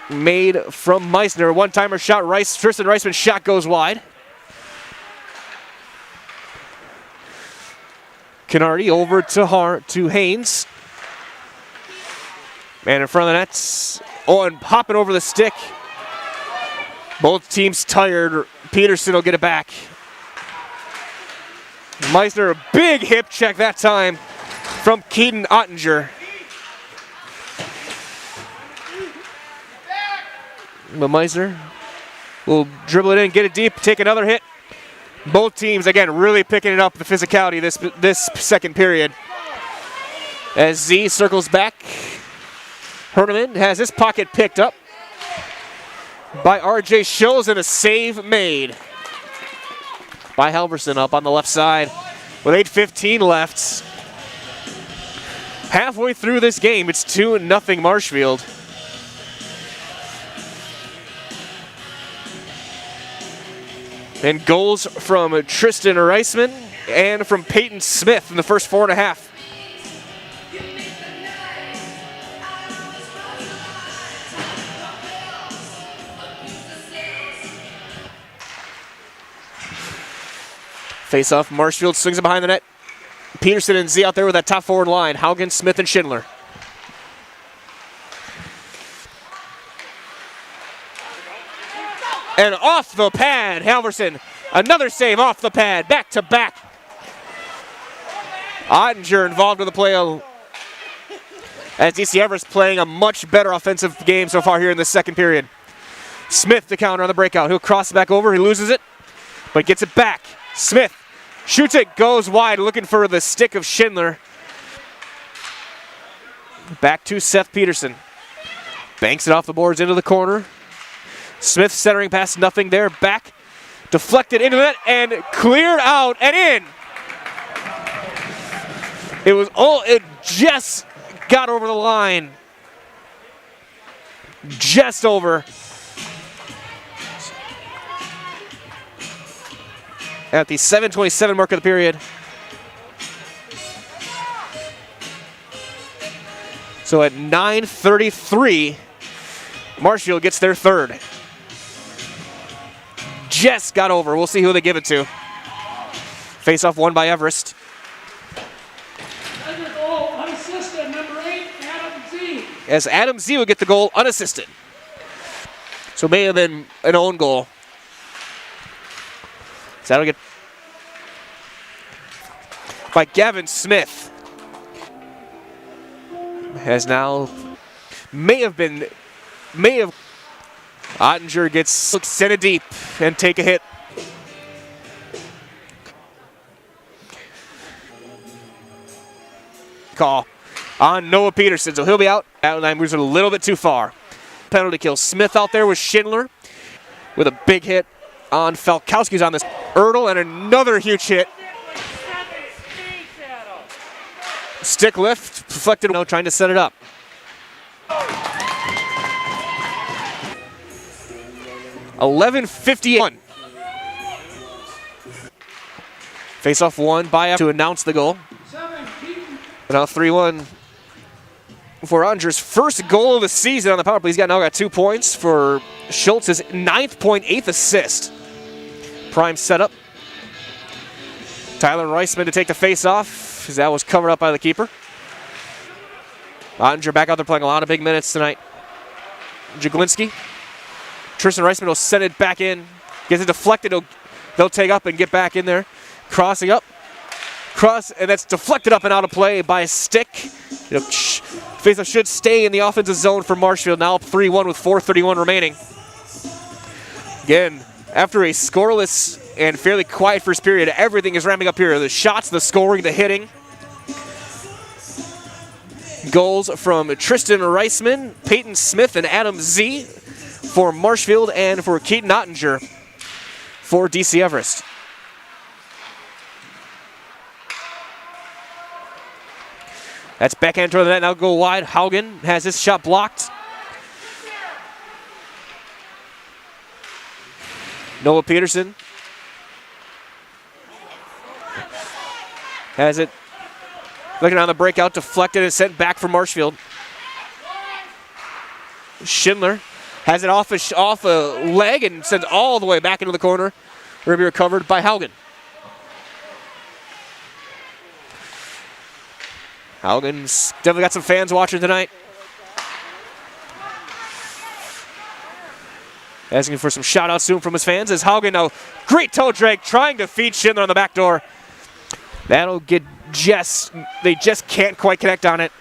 Made from Meissner. One-timer shot. Tristan Reisman's shot goes wide. Kennardi over to Haynes. Man in front of the nets. Oh, and hopping over the stick. Both teams tired. Peterson will get it back. Meissner, a big hip check that time from Keaton Ottinger. But Meissner will dribble it in, get it deep, take another hit. Both teams, again, really picking it up, the physicality this second period. As Z circles back, Herneman has his pocket picked up by RJ Schulz, and a save made by Halverson up on the left side with 8:15 left. Halfway through this game, it's 2-0 Marshfield. And goals from Tristan Reisman and from Peyton Smith in the first 4.5. Face off, Marshfield swings it behind the net. Peterson and Z out there with that top forward line. Haugen, Smith, and Schindler. And off the pad, Halverson. Another save off the pad, back to back. Ottinger involved in the play as DC Everest playing a much better offensive game so far here in the second period. Smith the counter on the breakout. He'll cross it back over, he loses it, but gets it back. Smith shoots it, goes wide, looking for the stick of Schindler. Back to Seth Peterson. Banks it off the boards into the corner. Smith centering pass, nothing there. Back, deflected into it, and cleared out and in. It just got over the line. Just over. At the 7:27 mark of the period. So at 9:33, Marshfield gets their third. Just got over. We'll see who they give it to. Face-off won by Everest. Second goal, unassisted, number 8, Adam Z. As Adam Z would get the goal unassisted. So may have been an own goal. So that'll get by Gavin Smith. Has now Ottinger gets sent it deep and take a hit. Call on Noah Peterson, so he'll be out. That line moves it a little bit too far. Penalty kill. Smith out there with Schindler with a big hit on Falkowski's on this. Ertl and another huge hit Stick lift, deflected, no, trying to set it up. $11.51. Face-off one by to announce the goal. Now 3-1 for Ottinger's first goal of the season on the power play. He's now got 2 points for Schultz's 9th point, 8th assist. Prime setup. Tyler Reisman to take the face-off, as that was covered up by the keeper. Ottinger back out there playing a lot of big minutes tonight. Jaglinski. Tristan Reisman will send it back in. Gets it deflected. They'll take up and get back in there. Crossing up. Cross, and that's deflected up and out of play by a stick. Face-off should stay in the offensive zone for Marshfield. Now up 3-1 with 4:31 remaining. Again, after a scoreless and fairly quiet first period, everything is ramping up here. The shots, the scoring, the hitting. Goals from Tristan Reisman, Peyton Smith, and Adam Z for Marshfield, and for Keaton Ottinger for DC Everest. That's backhand toward the net, now go wide. Haugen has his shot blocked. Noah Peterson has it. Looking on the breakout, deflected and sent back for Marshfield. Schindler has it off a leg and sends all the way back into the corner. Will be recovered by Haugen. Haugen's definitely got some fans watching tonight. Asking for some shout-outs soon from his fans as Haugen now, great toe drag, trying to feed Schindler on the back door. That'll get they just can't quite connect on it.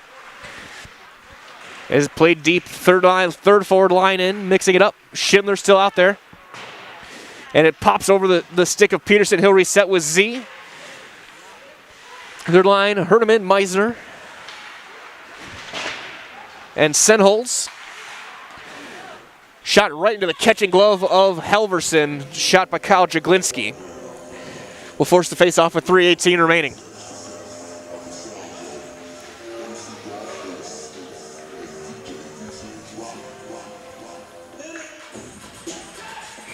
As played deep, third forward line in, mixing it up. Schindler still out there. And it pops over the stick of Peterson. He'll reset with Z. Third line, Herdeman, Meisner, and Senholz. Shot right into the catching glove of Halverson. Shot by Kyle Jaglinski. Will force the face-off with 3:18 remaining.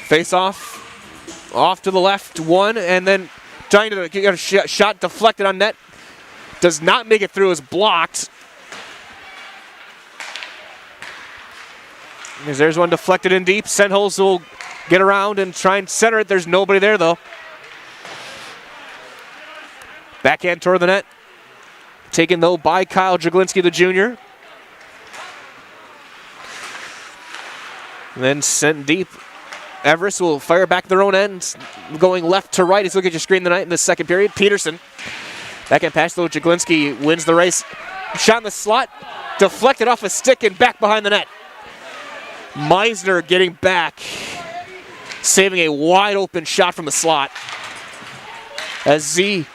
Face-off, off to the left, one, and then trying to get a shot deflected on net. Does not make it through, is blocked. There's one deflected in deep. Senholz will get around and try and center it. There's nobody there, though. Backhand toward the net. Taken, though, by Kyle Jaglinski, the junior. And then sent deep. Everest will fire back their own end, going left to right. He's looking at your screen tonight in the second period. Peterson. Backhand pass, though. Jaglinski wins the race. Shot in the slot. Deflected off a stick and back behind the net. Meisner getting back. Saving a wide open shot from the slot. As Z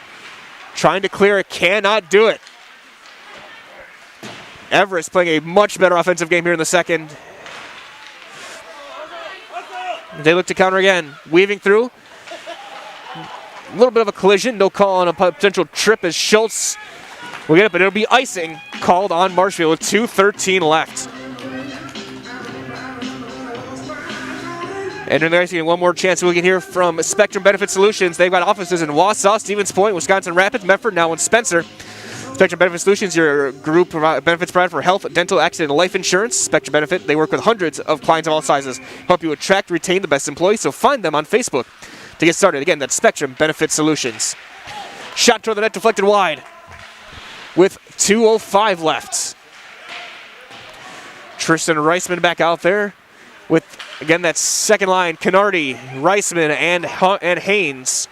trying to clear it, cannot do it. Everest playing a much better offensive game here in the second. They look to counter again. Weaving through. A little bit of a collision. No call on a potential trip as Schultz will get it, but it'll be icing called on Marshfield with 2:13 left. And there's one more chance we can hear from Spectrum Benefit Solutions. They've got offices in Wausau, Stevens Point, Wisconsin Rapids, Medford, now in Spencer. Spectrum Benefit Solutions, your group benefits provider for health, dental, accident, and life insurance. Spectrum Benefit, they work with hundreds of clients of all sizes. Help you attract, retain the best employees, so find them on Facebook to get started. Again, that's Spectrum Benefit Solutions. Shot toward the net, deflected wide with 2:05 left. Tristan Reisman back out there with, again, that second line, Canardi, Reisman, and Haynes.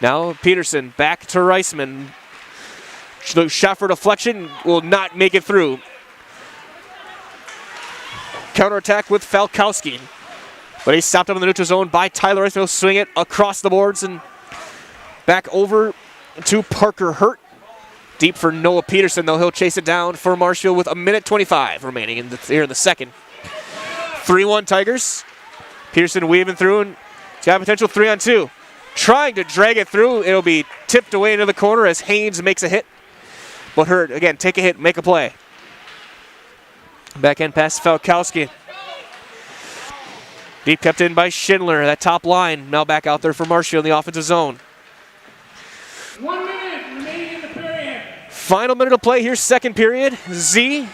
Now Peterson back to Reisman. The shot for deflection will not make it through. Counterattack with Falkowski. But he's stopped up in the neutral zone by Tyler Reisman. He'll swing it across the boards and back over to Parker Hurt. Deep for Noah Peterson, though. He'll chase it down for Marshfield with 1:25 remaining here in the second. 3-1 Tigers. Peterson weaving through, and he's got a potential 3-on-2. Trying to drag it through. It'll be tipped away into the corner as Haynes makes a hit. But Hurd, again, take a hit, make a play. Backhand pass to Falkowski. Deep kept in by Schindler. That top line now back out there for Marshfield in the offensive zone. 1 minute remaining in the period. Final minute of play here, second period. Z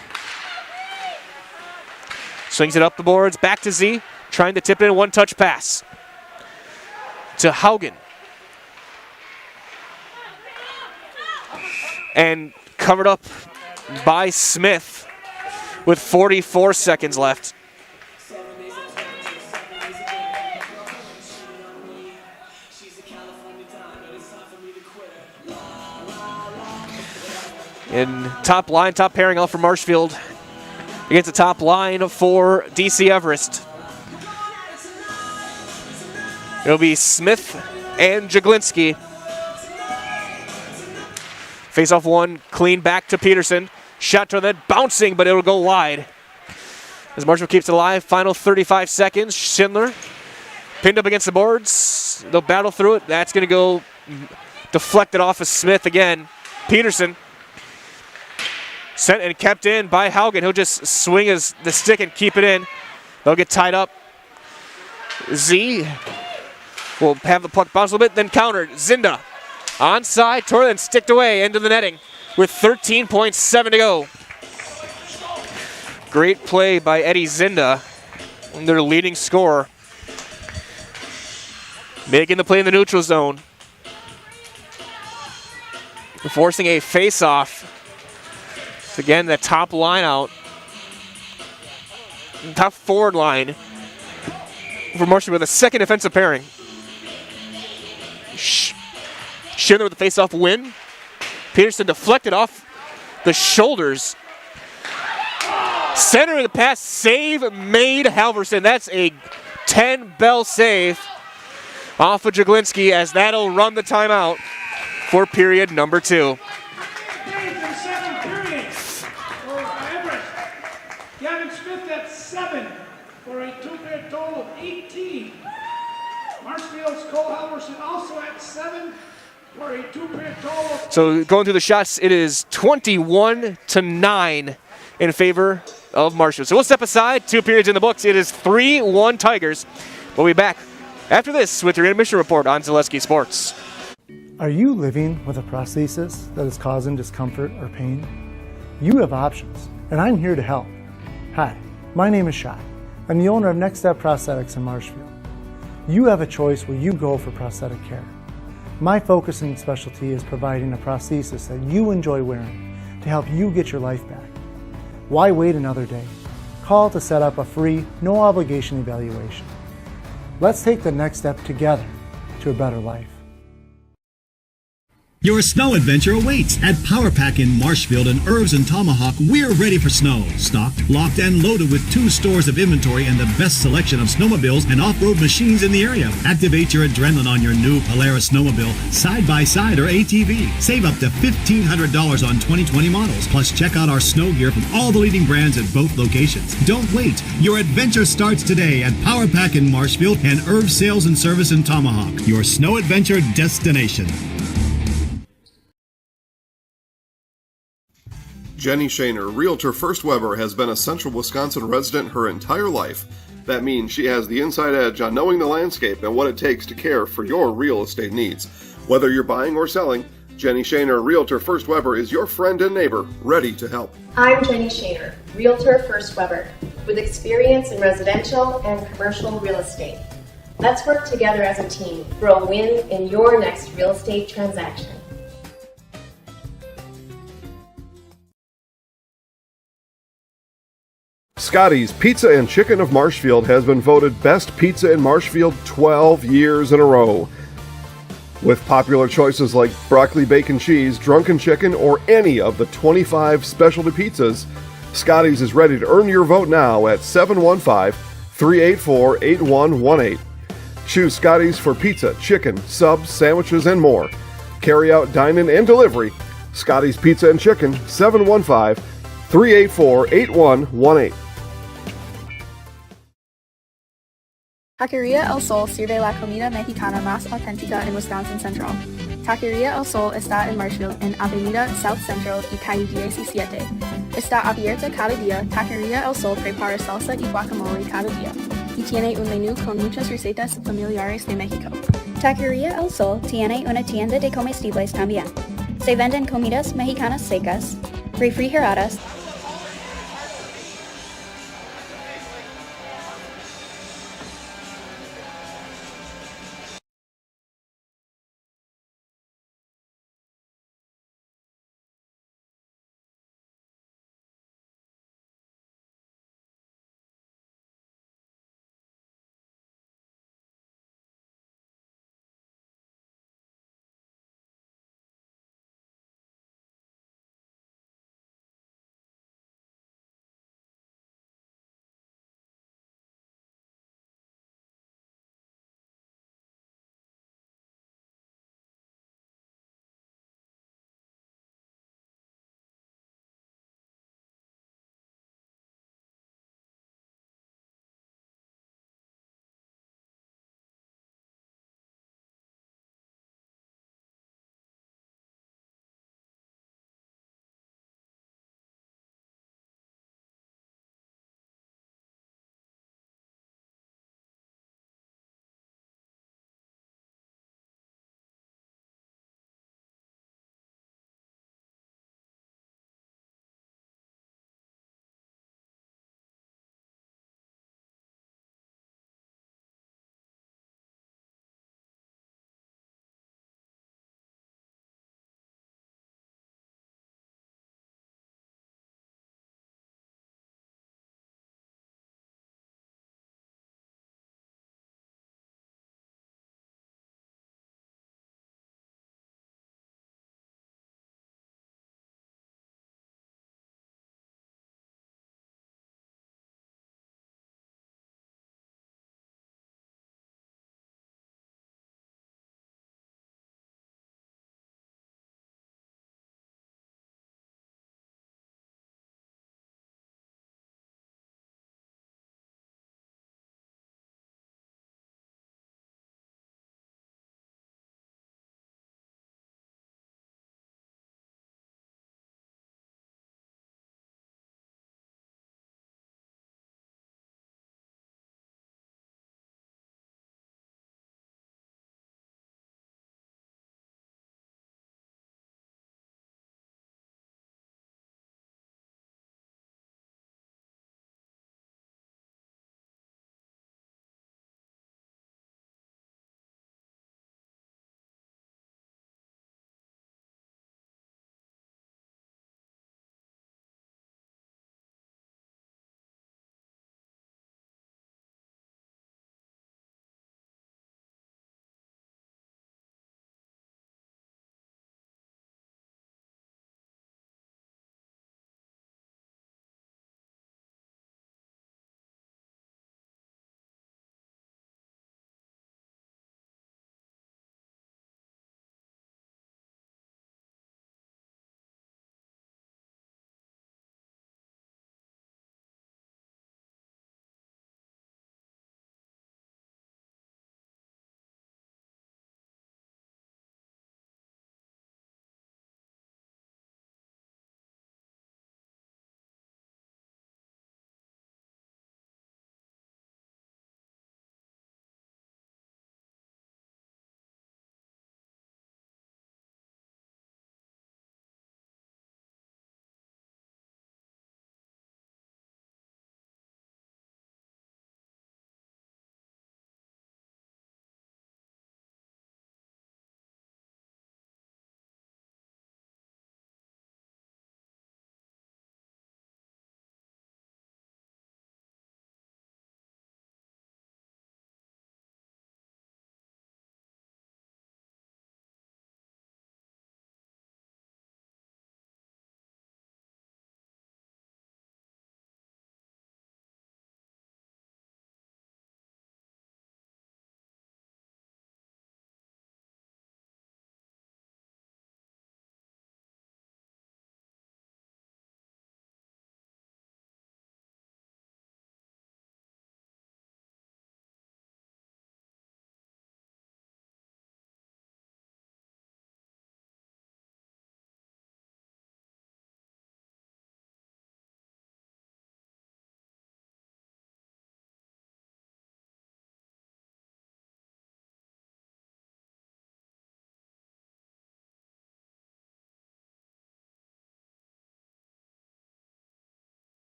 swings it up the boards, back to Z, trying to tip it in a one-touch pass to Haugen. And covered up by Smith with 44 seconds left. In top line, top pairing out for Marshfield against the top line for DC Everest. It'll be Smith and Jaglinski. Face off one, clean back to Peterson. Shot to the net, bouncing, but it'll go wide. As Marshfield keeps it alive, final 35 seconds. Schindler pinned up against the boards. They'll battle through it. That's going to go deflected off of Smith again. Peterson sent and kept in by Haugen. He'll just swing the stick and keep it in. They'll get tied up. Z will have the puck bounce a little bit, then countered. Zinda onside, tore and sticked away into the netting with 13.7 to go. Great play by Eddie Zinda, their leading scorer. Making the play in the neutral zone. Forcing a face-off. Again, the top line out. Top forward line for Marshfield with a second defensive pairing. Schindler with the face-off win. Peterson deflected off the shoulders. Centering the pass, save made Halverson. That's a 10-bell save off of Jaglinski as that'll run the timeout for period number 2. Gavin Smith at 7 for a two-period total of 18. Marshfield's Cole Halverson also at 7 for a two-period total of So going through the shots, it is 21-9 in favor of Marshfield. So we'll step aside, 2 periods in the books. It is 3-1 Tigers. We'll be back after this with your intermission report on Zaleski Sports. Are you living with a prosthesis that is causing discomfort or pain? You have options, and I'm here to help. Hi, my name is Shai. I'm the owner of Next Step Prosthetics in Marshfield. You have a choice where you go for prosthetic care. My focus and specialty is providing a prosthesis that you enjoy wearing to help you get your life back. Why wait another day? Call to set up a free, no obligation evaluation. Let's take the next step together to a better life. Your snow adventure awaits at Power Pack in Marshfield and Irvs and Tomahawk. We're ready for snow. Stocked, locked, and loaded with 2 stores of inventory and the best selection of snowmobiles and off-road machines in the area. Activate your adrenaline on your new Polaris snowmobile, side-by-side or ATV. Save up to $1,500 on 2020 models. Plus, check out our snow gear from all the leading brands at both locations. Don't wait. Your adventure starts today at Power Pack in Marshfield and Irvs Sales and Service in Tomahawk. Your snow adventure destination. Jenny Shaner, Realtor First Weber, has been a Central Wisconsin resident her entire life. That means she has the inside edge on knowing the landscape and what it takes to care for your real estate needs. Whether you're buying or selling, Jenny Shaner, Realtor First Weber, is your friend and neighbor, ready to help. I'm Jenny Shaner, Realtor First Weber, with experience in residential and commercial real estate. Let's work together as a team for a win in your next real estate transaction. Scotty's Pizza and Chicken of Marshfield has been voted Best Pizza in Marshfield 12 years in a row. With popular choices like broccoli bacon cheese, drunken chicken, or any of the 25 specialty pizzas, Scotty's is ready to earn your vote now at 715-384-8118. Choose Scotty's for pizza, chicken, subs, sandwiches, and more. Carry out, dine-in, and delivery. Scotty's Pizza and Chicken, 715-384-8118. Taqueria El Sol sirve la comida mexicana más auténtica en Wisconsin Central. Taqueria El Sol está en Marshfield, en Avenida South Central y calle 17. Está abierta cada día. Taqueria El Sol prepara salsa y guacamole cada día y tiene un menú con muchas recetas familiares de México. Taqueria El Sol tiene una tienda de comestibles también. Se venden comidas mexicanas secas, refrigeradas,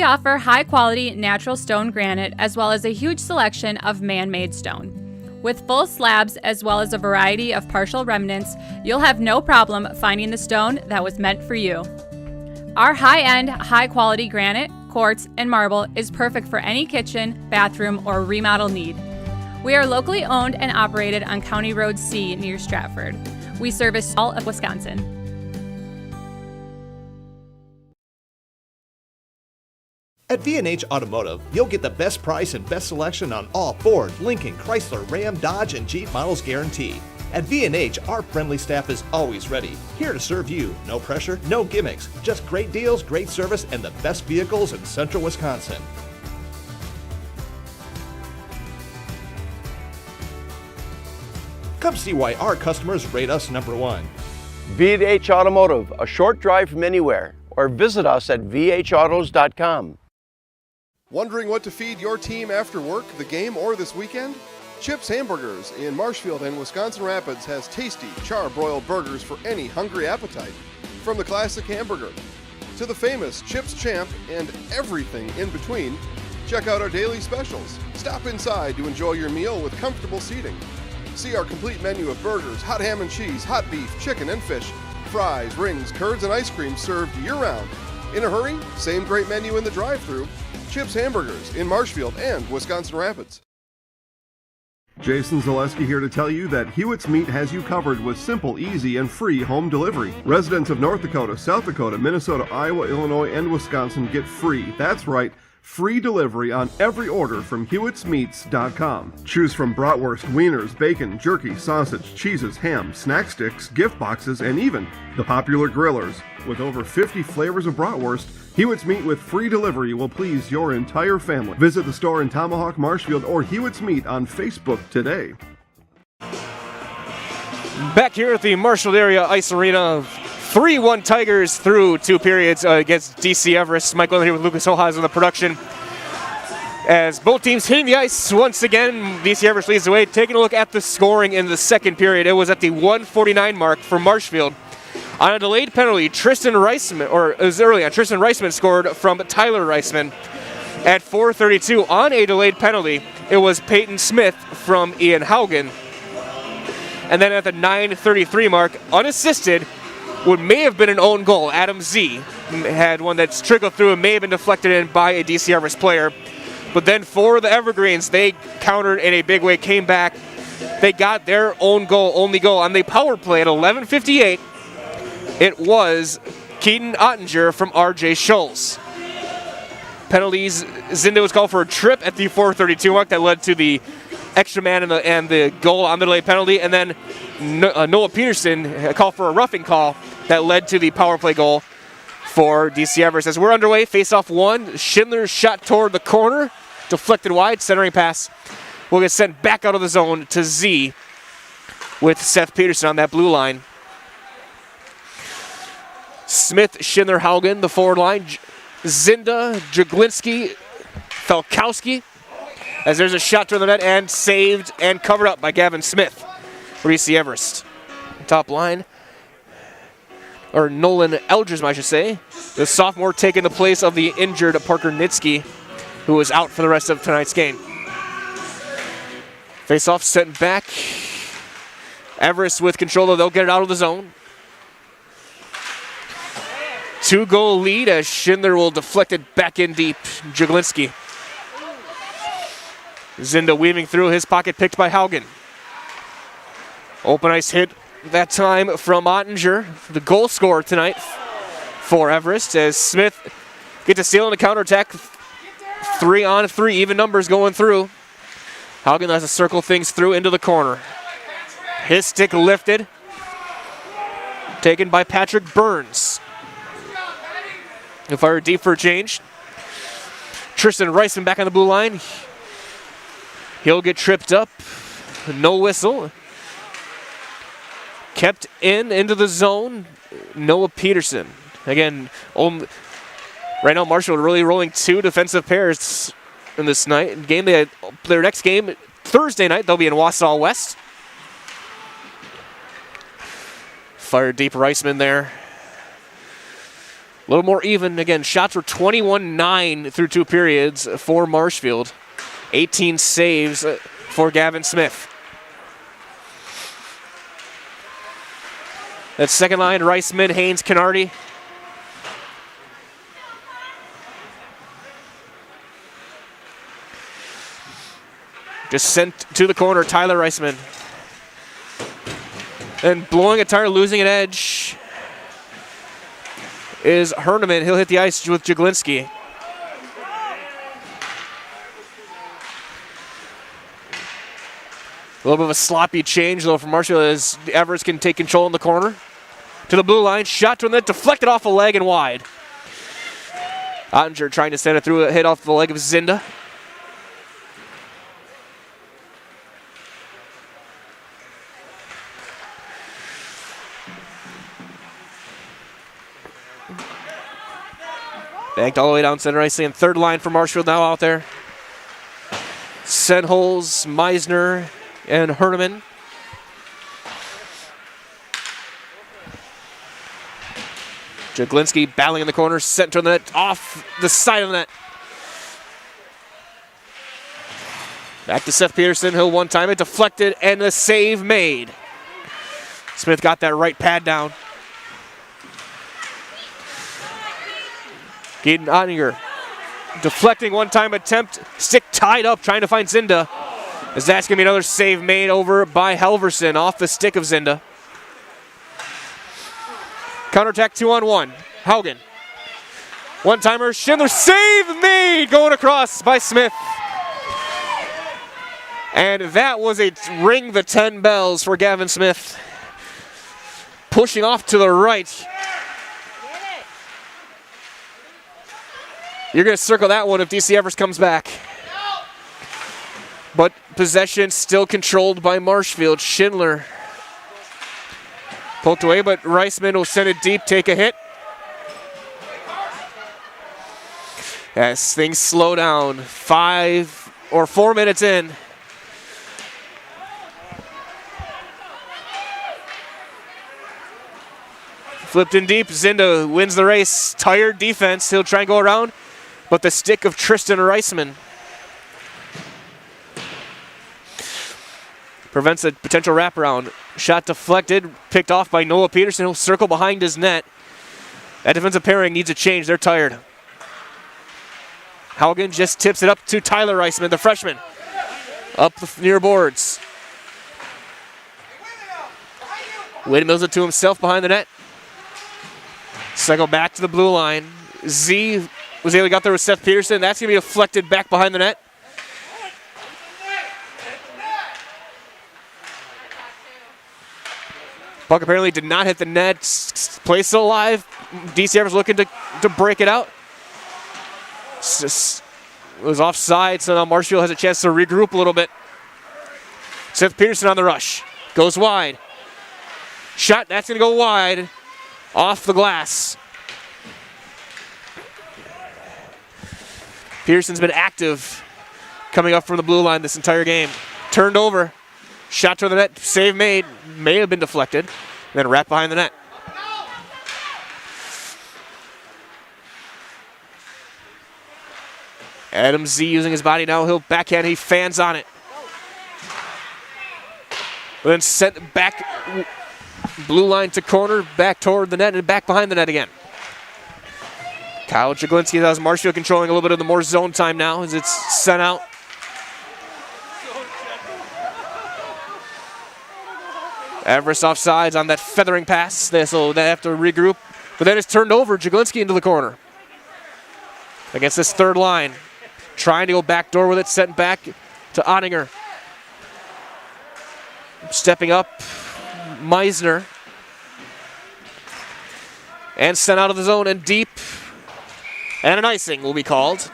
We offer high-quality natural stone granite as well as a huge selection of man-made stone. With full slabs as well as a variety of partial remnants, you'll have no problem finding the stone that was meant for you. Our high-end, high-quality granite, quartz, and marble is perfect for any kitchen, bathroom, or remodel need. We are locally owned and operated on County Road C near Stratford. We service all of Wisconsin. At V&H Automotive, you'll get the best price and best selection on all Ford, Lincoln, Chrysler, Ram, Dodge, and Jeep models guaranteed. At V&H, our friendly staff is always ready, here to serve you. No pressure, no gimmicks, just great deals, great service, and the best vehicles in central Wisconsin. Come see why our customers rate us #1. V&H Automotive, a short drive from anywhere, or visit us at vhautos.com. Wondering what to feed your team after work, the game, or this weekend? Chips Hamburgers in Marshfield and Wisconsin Rapids has tasty, char-broiled burgers for any hungry appetite. From the classic hamburger to the famous Chips Champ and everything in between, check out our daily specials. Stop inside to enjoy your meal with comfortable seating. See our complete menu of burgers, hot ham and cheese, hot beef, chicken and fish, fries, rings, curds, and ice cream served year-round. In a hurry? Same great menu in the drive-thru. Chips Hamburgers in Marshfield and Wisconsin Rapids. Jason Zaleski here to tell you that Hewitt's Meat has you covered with simple, easy, and free home delivery. Residents of North Dakota, South Dakota, Minnesota, Iowa, Illinois, and Wisconsin get free. That's right. Free delivery on every order from Hewitt'sMeats.com. Choose from bratwurst, wieners, bacon, jerky, sausage, cheeses, ham, snack sticks, gift boxes, and even the popular grillers. With over 50 flavors of bratwurst, Hewitt's Meat with free delivery will please your entire family. Visit the store in Tomahawk, Marshfield, or Hewitt's Meat on Facebook today. Back here at the Marshfield Area Ice Arena, 3-1 Tigers through 2 periods against DC Everest. Mike Lillard here with Lucas Hohas on the production. As both teams hitting the ice once again, DC Everest leads the way. Taking a look at the scoring in the second period, it was at the 1:49 mark for Marshfield. On a delayed penalty, Tristan Reisman scored from Tyler Reisman. At 4:32, on a delayed penalty, it was Peyton Smith from Ian Haugen. And then at the 9:33 mark, unassisted, what may have been an own goal, Adam Z had one that's trickled through and may have been deflected in by a DC Everest player. But then for the Evergreens, they countered in a big way, came back. They got their own goal, only goal on the power play at 11:58. It was Keaton Ottinger from RJ Schultz. Penalties, Zinda was called for a trip at the 4:32 mark that led to the extra man and the goal on the delayed penalty. And then Noah Peterson called for a roughing call that led to the power play goal for DC Everest. As we're underway, face-off 1, Schindler's shot toward the corner, deflected wide, centering pass will get sent back out of the zone to Z with Seth Peterson on that blue line. Smith, Schindler, Haugen, the forward line. Zinda, Jaglinski, Falkowski. As there's a shot toward the net and saved and covered up by Gavin Smith for DC Everest. Top line, or Nolan Eldridge, I should say. The sophomore taking the place of the injured Parker Nitsky, who is out for the rest of tonight's game. Face-off sent back. Everest with control, though they'll get it out of the zone. 2-goal lead as Schindler will deflect it back in deep. Jaglinski. Zinda weaving through his pocket, picked by Haugen. Open ice hit that time from Ottinger, the goal scorer tonight for Everest, as Smith gets a steal on the counterattack. 3-on-3, even numbers going through. Haugen has to circle things through into the corner. His stick lifted. Taken by Patrick Burns. He'll fire deep for a change. Tristan Reisman back on the blue line. He'll get tripped up. No whistle. Kept into the zone. Noah Peterson. Again, right now Marshall really rolling 2 defensive pairs in this night game. They had their next game Thursday night. They'll be in Wausau West. Fire deep Reisman there. A little more even. Again, shots were 21-9 through 2 periods for Marshfield. 18 saves for Gavin Smith. That second line, Reisman, Haynes, Kennardy. Just sent to the corner, Tyler Reisman. And blowing a tire, losing an edge is Herneman. He'll hit the ice with Jaglinski. A little bit of a sloppy change, though, from Marshall as Everest can take control in the corner. To the blue line, shot to the net, deflected off a leg and wide. Ottinger trying to send it through, a hit off the leg of Zinda. Banked all the way down center ice, and third line for Marshfield now out there. Senholz, Meisner, and Herneman. Jaglinski battling in the corner, sent to the net, off the side of the net. Back to Seth Peterson, he'll one-time it, deflected, and the save made. Smith got that right pad down. Gaten Ottinger deflecting one-time attempt, stick tied up, trying to find Zinda. As that's going to be another save made over by Halverson off the stick of Zinda. Counterattack 2-on-1. Haugen. One-timer, Schindler, save made, going across by Smith. And that was a ring the 10 bells for Gavin Smith. Pushing off to the right. You're going to circle that one if DC Everest comes back. But possession still controlled by Marshfield. Schindler poked away, but Reisman will send it deep, take a hit. As things slow down, 5 or 4 minutes in. Flipped in deep, Zinda wins the race. Tired defense, he'll try and go around, but the stick of Tristan Reisman prevents a potential wraparound. Shot deflected, picked off by Noah Peterson. He'll circle behind his net. That defensive pairing needs a change. They're tired. Haugen just tips it up to Tyler Reisman, the freshman. Up the near boards. Windmills it to himself behind the net. Cycle back to the blue line. Z was able to get there with Seth Peterson. That's going to be deflected back behind the net. Puck apparently did not hit the net. Play still alive. DC Everest looking to break it out. It was offside, so now Marshfield has a chance to regroup a little bit. Seth Peterson on the rush. Goes wide. Shot, that's going to go wide. Off the glass. Peterson's been active coming up from the blue line this entire game. Turned over. Shot to the net. Save made. May have been deflected. Then wrapped behind the net. Adam Z using his body now. He'll backhand. He fans on it. Then sent back. Blue line to corner, back toward the net, and back behind the net again. Kyle Jaglinski has Marshfield controlling a little bit of the more zone time now as it's sent out. Everest offsides on that feathering pass, so they have to regroup. But then it's turned over, Jaglinski into the corner. Against this third line. Trying to go backdoor with it, sent back to Ottinger. Stepping up. Meisner. And sent out of the zone and deep. And an icing will be called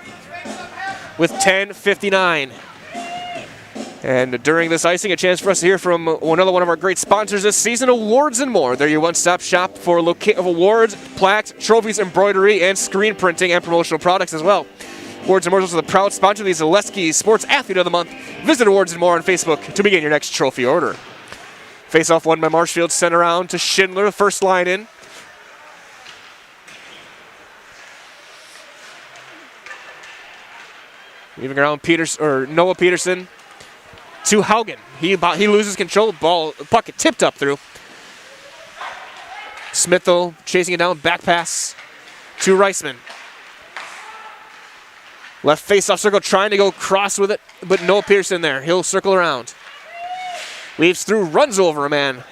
with 10:59. And during this icing, a chance for us to hear from another one of our great sponsors this season, Awards and More. They're your one-stop shop for awards, plaques, trophies, embroidery, and screen printing and promotional products as well. Awards and More is the proud sponsor of the Zaleski Sports Athlete of the Month. Visit Awards and More on Facebook to begin your next trophy order. Face-off won by Marshfield, sent around to Schindler, first line in. Moving around Noah Peterson to Haugen. He loses control. Puck tipped up through. Smith, though, chasing it down. Back pass to Reisman. Left face-off circle, trying to go cross with it, but Noah Pearson there. He'll circle around. Weaves through, runs over a man.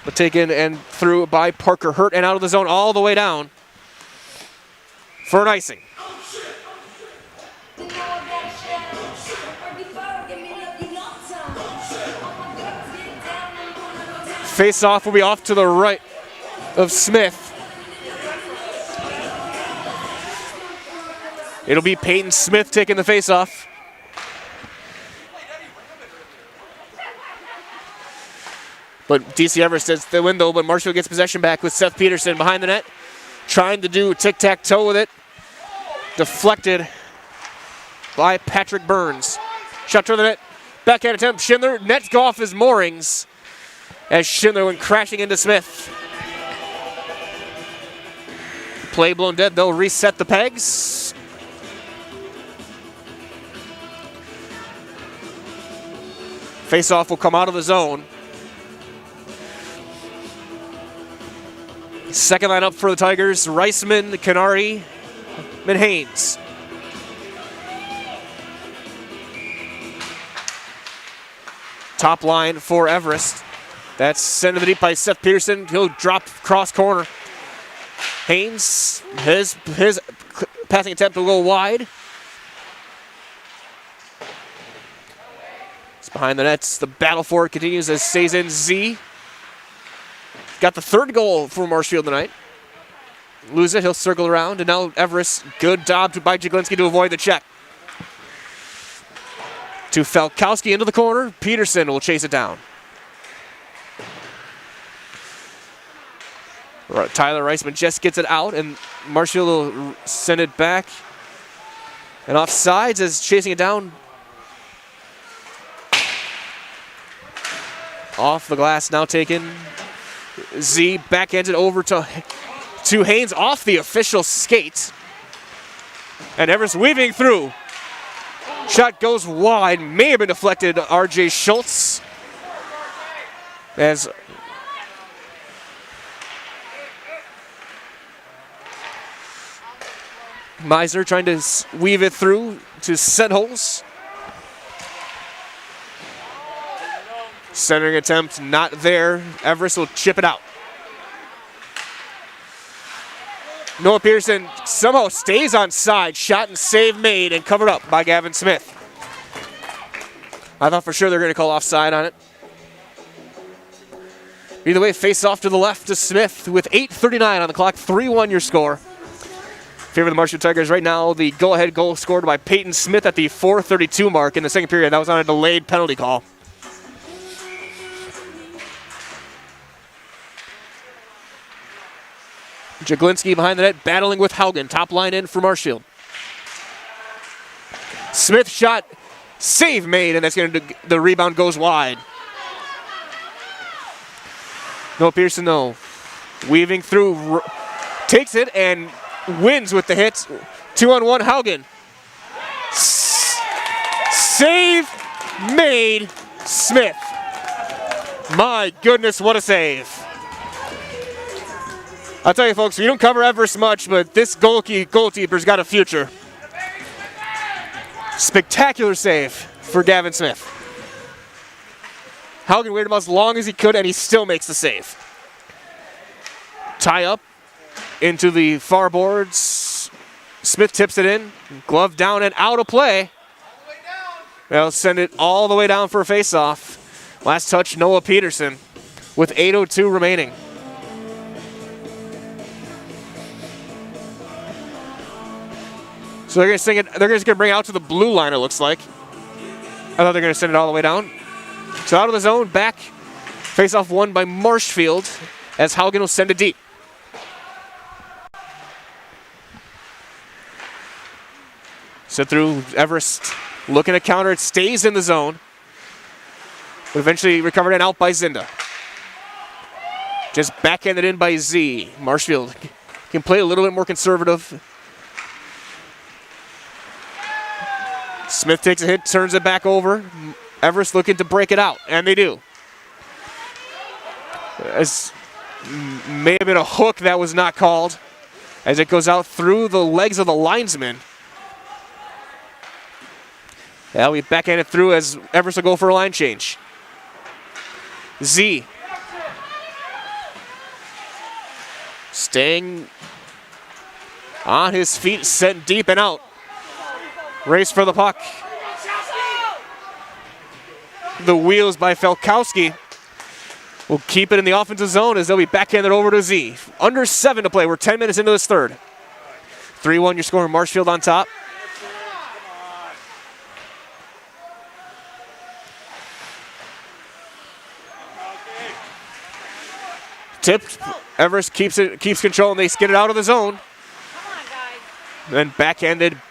But taken and through by Parker. Hurt and out of the zone all the way down for an icing. Face-off will be off to the right of Smith. It'll be Peyton Smith taking the face-off. But DC Everest is the window, but Marshfield gets possession back with Seth Peterson behind the net. Trying to do tic-tac-toe with it. Deflected by Patrick Burns. Shot toward the net. Backhand attempt. Schindler nets go off his moorings as Schindler went crashing into Smith. Play blown dead. They'll reset the pegs. Face-off will come out of the zone. Second line up for the Tigers, Reisman, Canary, and Haynes. Top line for Everest. That's sent to the deep by Seth Pearson. He'll drop cross corner. Haynes, his passing attempt will go wide. Behind the nets, the battle for it continues as stays in Z. Got the third goal for Marshfield tonight. Lose it, he'll circle around, and now Everest, good job by Jaglinski to avoid the check. To Falkowski into the corner, Peterson will chase it down. Tyler Reisman just gets it out, and Marshfield will send it back. And off sides as chasing it down. Off the glass, now taken. Z backhanded over to Haynes off the official skate. And Everest weaving through. Shot goes wide, may have been deflected. RJ Schultz. As Meisner trying to weave it through to Sedholz. Centering attempt not there. Everest will chip it out. Noah Pearson somehow stays on side. Shot and save made and covered up by Gavin Smith. I thought for sure they were going to call offside on it. Either way, face off to the left to Smith with 8:39 on the clock. 3-1 your score. Favor the Marshfield Tigers right now. The go-ahead goal scored by Peyton Smith at the 4:32 mark in the second period. That was on a delayed penalty call. Jaglinski behind the net, battling with Haugen. Top line in for Marshfield. Smith shot, save made, and that's going to the rebound goes wide. No Pearson though, weaving through, takes it and wins with the hit. 2-on-1 Haugen. Save made Smith. My goodness, what a save. I'll tell you, folks, we don't cover Everest much, but this goalkeeper's got a future. Spectacular save for Gavin Smith. Haugen waited about as long as he could, and he still makes the save. Tie up into the far boards. Smith tips it in. Glove down and out of play. They'll send it all the way down for a face-off. Last touch, Noah Peterson with 8:02 remaining. So they're going to sing it. They're just going to bring it out to the blue line, it looks like. I thought they were going to send it all the way down. So out of the zone, back. Face-off won by Marshfield as Haugen will send it deep. Sit through Everest. Looking to counter. It stays in the zone. But eventually recovered and out by Zinda. Just backhanded in by Z. Marshfield can play a little bit more conservative. Smith takes a hit, turns it back over. Everest looking to break it out, and they do. As may have been a hook that was not called, as it goes out through the legs of the linesman. Yeah, we backhand it through as Everest will go for a line change. Z. Staying on his feet, sent deep and out. Race for the puck. The wheels by Felkowski will keep it in the offensive zone as they'll be backhanded over to Z. Under 7 to play. We're 10 minutes into this third. 3-1 your score. Marshfield on top. Tipped. Everest keeps control, and they get it out of the zone. Then backhanded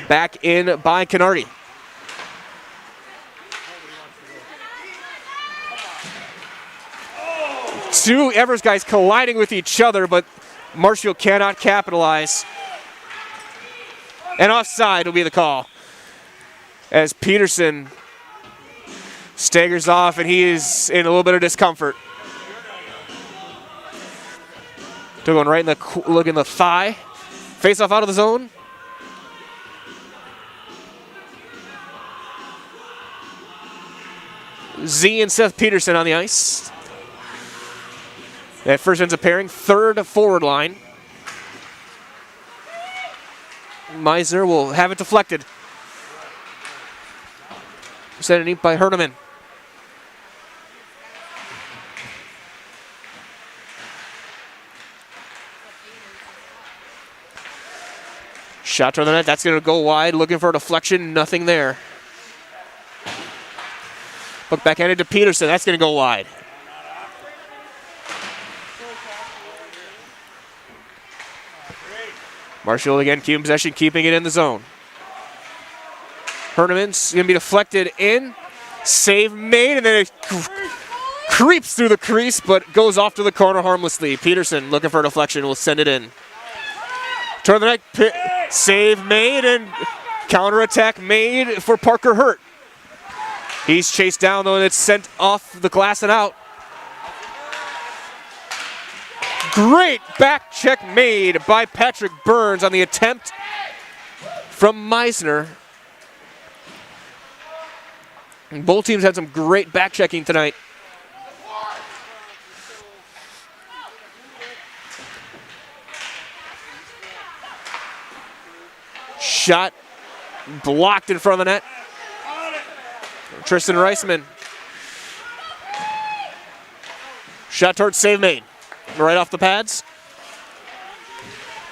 back in by Canardi. Two Everest guys colliding with each other, but Marshfield cannot capitalize. And offside will be the call, as Peterson staggers off, and he is in a little bit of discomfort. Took one right in the look in the thigh. Face off out of the zone. Z and Seth Peterson on the ice. That first ends up pairing. Third forward line. Meisner will have it deflected. Sent it deep by Herneman. Shot toward the net. That's going to go wide. Looking for a deflection. Nothing there. Puck backhanded to Peterson. That's going to go wide. Marshall again keeping possession, keeping it in the zone. Herneman's going to be deflected in. Save made, and then it creeps through the crease, but goes off to the corner harmlessly. Peterson looking for a deflection, will send it in. Turn the net, save made, and counterattack made for Parker Hurt. He's chased down, though, and it's sent off the glass and out. Great back check made by Patrick Burns on the attempt from Meisner. And both teams had some great back checking tonight. Shot blocked in front of the net. Tristan Reisman. Shot towards save made. Right off the pads.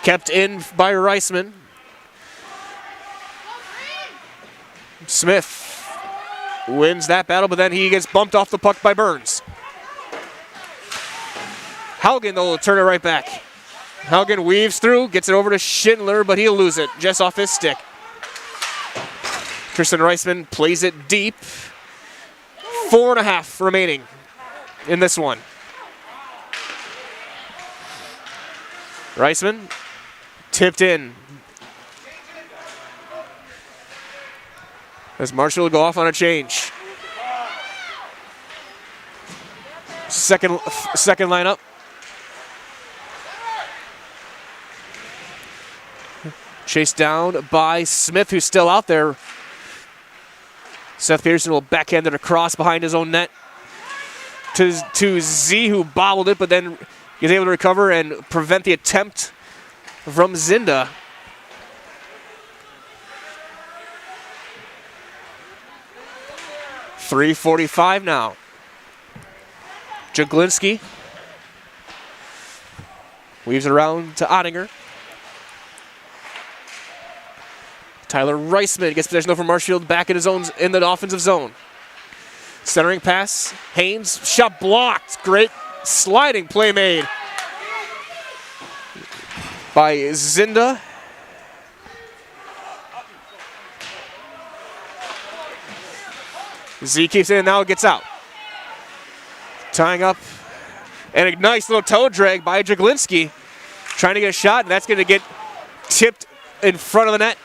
Kept in by Reisman. Smith wins that battle, but then he gets bumped off the puck by Burns. Haugen, though, will turn it right back. Haugen weaves through, gets it over to Schindler, but he'll lose it just off his stick. Tristan Reisman plays it deep. 4.5 remaining in this one. Reisman tipped in. As Marshall will go off on a change. Second lineup. Chased down by Smith, who's still out there. Seth Peterson will backhand it across behind his own net to Z, who bobbled it, but then he's able to recover and prevent the attempt from Zinda. .345 now. Jaglinski weaves it around to Ottinger. Tyler Reisman gets possession over Marshfield back in his own in the offensive zone. Centering pass. Haynes, shot blocked. Great sliding play made by Zinda. Z keeps it and now it gets out. Tying up. And a nice little toe drag by Jaglinski. Trying to get a shot, and that's going to get tipped in front of the net.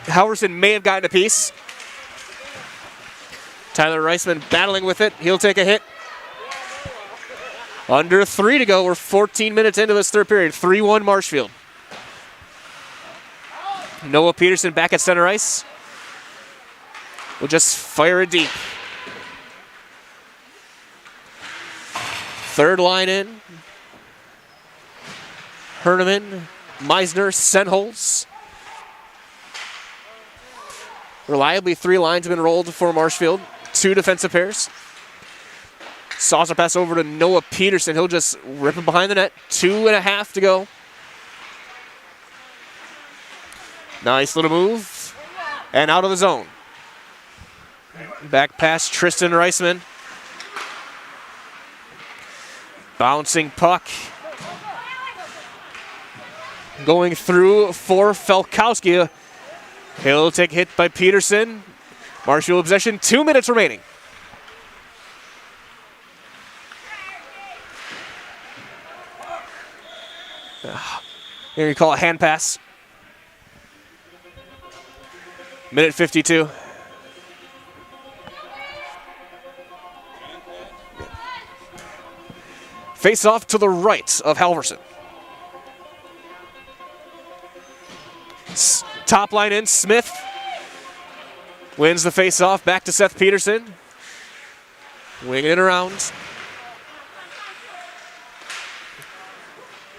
Halverson may have gotten a piece. Tyler Reisman battling with it. He'll take a hit. Under 3 to go. We're 14 minutes into this third period. 3-1 Marshfield. Noah Peterson back at center ice. We'll just fire it deep. Third line in. Herneman, Meisner, Senholz. Reliably, 3 lines have been rolled for Marshfield. 2 defensive pairs. Saucer pass over to Noah Peterson. He'll just rip him behind the net. 2.5 to go. Nice little move. And out of the zone. Back past Tristan Reisman. Bouncing puck. Going through for Felkowski. He'll take a hit by Peterson. Marshfield possession, 2 minutes remaining. Here you call a hand pass. Minute 52. Face off to the right of Halverson. Top line in, Smith wins the face-off. Back to Seth Peterson. Winging it around.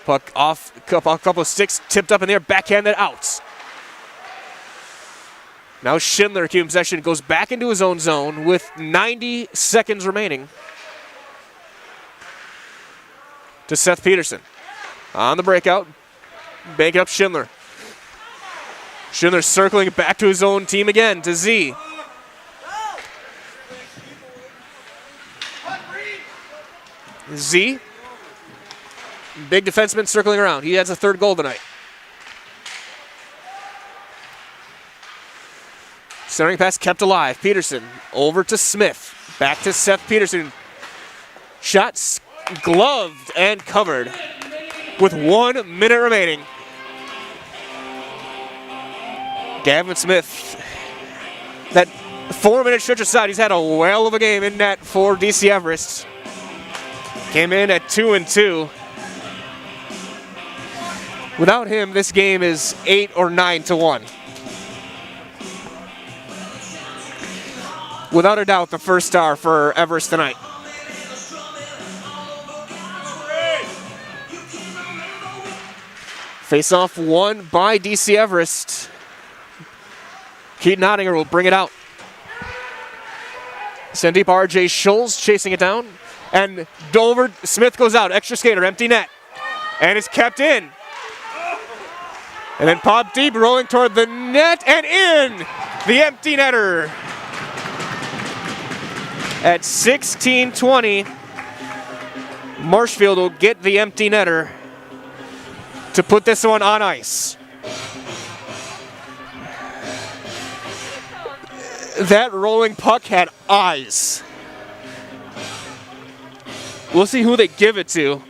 Puck off, a couple of sticks, tipped up in the air, backhanded out. Now Schindler keeping possession, goes back into his own zone with 90 seconds remaining. To Seth Peterson. On the breakout, bank up Schindler. Schindler circling back to his own team again, to Z. Z. Big defenseman circling around. He has a third goal tonight. Centering pass kept alive. Peterson over to Smith. Back to Seth Peterson. Shots gloved and covered with 1 minute remaining. Gavin Smith, that 4-minute stretch aside, he's had a whale of a game in net for DC Everest. Came in at 2-2. Without him, this game is 8 or 9-1. Without a doubt, the first star for Everest tonight. Face-off won by DC Everest. Keaton Ottinger will bring it out. Send deep, RJ Schulz chasing it down. And Dover, Smith goes out, extra skater, empty net. And it's kept in. And then pop deep, rolling toward the net and in! The empty netter. At 16:20, Marshfield will get the empty netter to put this one on ice. That rolling puck had eyes. We'll see who they give it to.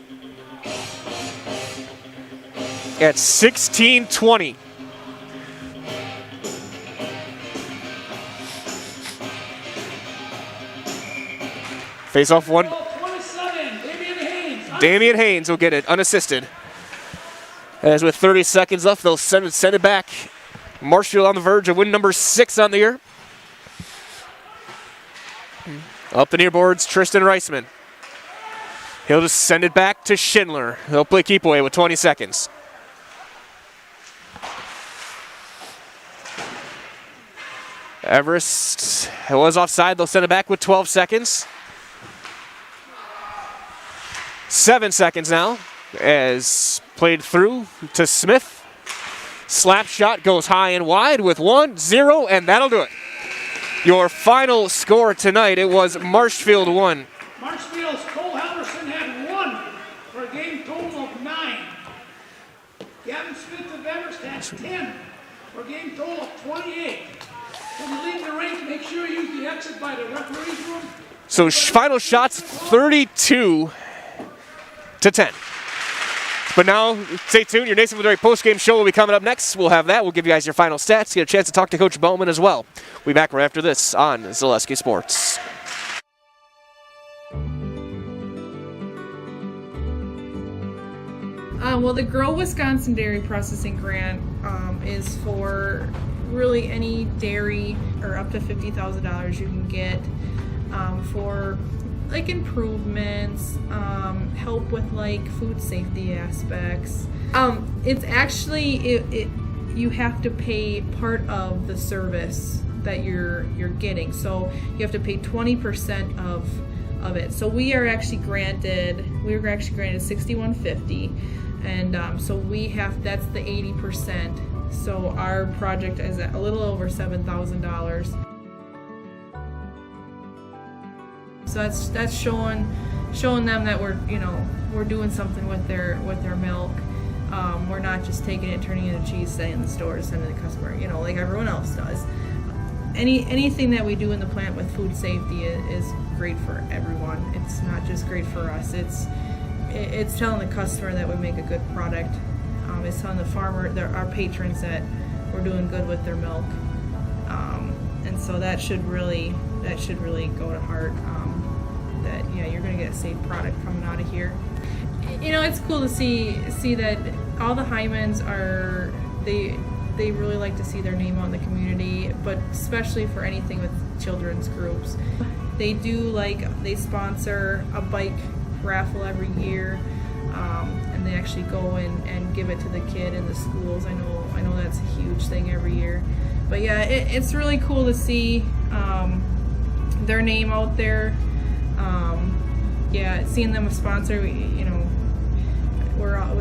At 16:20. Face-off one. Damian Haynes will get it unassisted. As with 30 seconds left, they'll send it back. Marshfield on the verge of win number 6 on the year. Up the near boards, Tristan Reisman. He'll just send it back to Schindler. He'll play keep away with 20 seconds. Everest was offside. They'll send it back with 12 seconds. 7 seconds now as played through to Smith. Slap shot goes high and wide with 1-0, and that'll do it. Your final score tonight, it was Marshfield 1. Marshfield's Cole Halverson had 1 for a game total of 9. Gavin Smith of Everest had 10 for a game total of 28. When you leave the rink, make sure you use the exit by the referee's room. So final shots 32-10. But now, stay tuned. Your Nasonville Dairy post-game show will be coming up next. We'll have that. We'll give you guys your final stats. Get a chance to talk to Coach Bowman as well. We'll be back right after this on Zaleski Sports. Well, the Grow Wisconsin Dairy Processing Grant is for really any dairy, or up to $50,000 you can get for like improvements, help with like food safety aspects. It's actually you have to pay part of the service that you're getting, so you have to pay 20% of it. So we were actually granted $6,150, and so that's the 80%. So our project is at a little over $7,000. So that's showing them that we're doing something with their milk. We're not just taking it, turning it into cheese, setting it in the store, sending it to the customer, like everyone else does. Anything that we do in the plant with food safety is great for everyone. It's not just great for us. It's telling the customer that we make a good product. It's telling the farmer, our patrons, that we're doing good with their milk. And so that should really go to heart. That you're going to get a safe product coming out of here. It's cool to see that all the Hymans are they really like to see their name out in the community, but especially for anything with children's groups. They sponsor a bike raffle every year, and they actually go and give it to the kid in the schools. I know that's a huge thing every year. But yeah, it's really cool to see their name out there. Seeing them a sponsor, we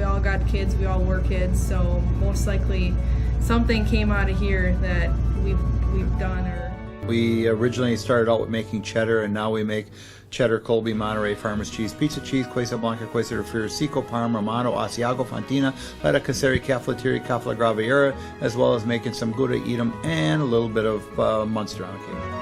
all got kids, we all were kids, so most likely something came out of here that we've done. We originally started out with making cheddar, and now we make cheddar, Colby, Monterey, Farmers cheese, pizza cheese, Quesa Blanca, Quesa de Friar, Seco, Parma, Romano, Asiago, Fontina, Letta, Caseri, Cafetieri, Cafla Graviera, as well as making some Gouda, Edam, and a little bit of Munster on occasion.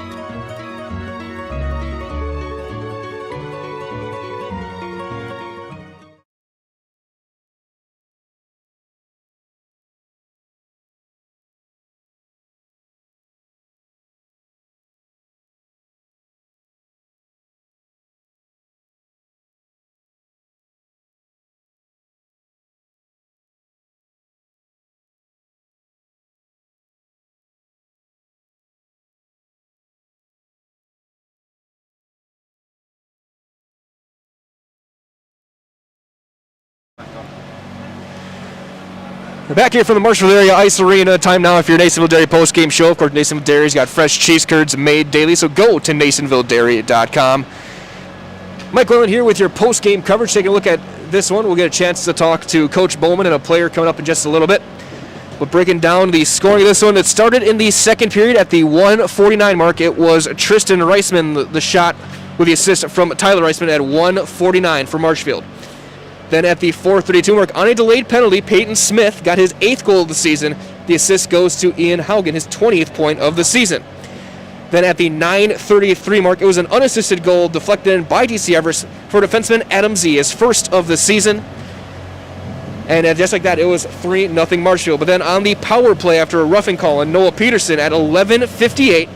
We're back here from the Marshfield Area Ice Arena. Time now for your Nasonville Dairy post-game show. Of course, Nasonville Dairy's got fresh cheese curds made daily, so go to NasonvilleDairy.com. Mike Lillen here with your post-game coverage. Taking a look at this one, we'll get a chance to talk to Coach Bowman and a player coming up in just a little bit. But breaking down the scoring of this one, it started in the second period at the 1:49 mark. It was Tristan Reisman, the shot with the assist from Tyler Reisman at 1:49 for Marshfield. Then at the 4:32 mark, on a delayed penalty, Peyton Smith got his 8th goal of the season. The assist goes to Ian Haugen, his 20th point of the season. Then at the 9:33 mark, it was an unassisted goal deflected in by DC Everest for defenseman Adam Z, his first of the season. And just like that, it was 3-0 Marshfield. But then on the power play after a roughing call on Noah Peterson at 11:58,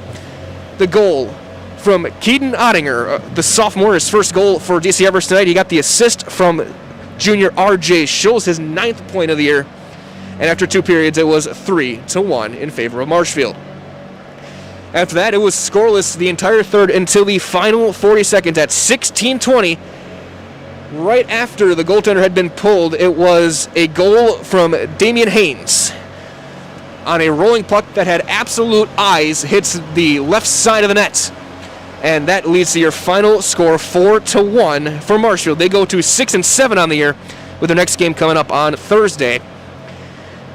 the goal from Keaton Ottinger, the sophomore, his first goal for DC Everest tonight. He got the assist from junior R.J. Schultz, his 9th point of the year. And after 2 periods, it was 3-1 in favor of Marshfield. After that, it was scoreless the entire third until the final 40 seconds at 16:20. Right after the goaltender had been pulled, it was a goal from Damian Haynes on a rolling puck that had absolute eyes, hits the left side of the net. And that leads to your final score, 4-1 for Marshfield. They go to 6-7 on the year with their next game coming up on Thursday.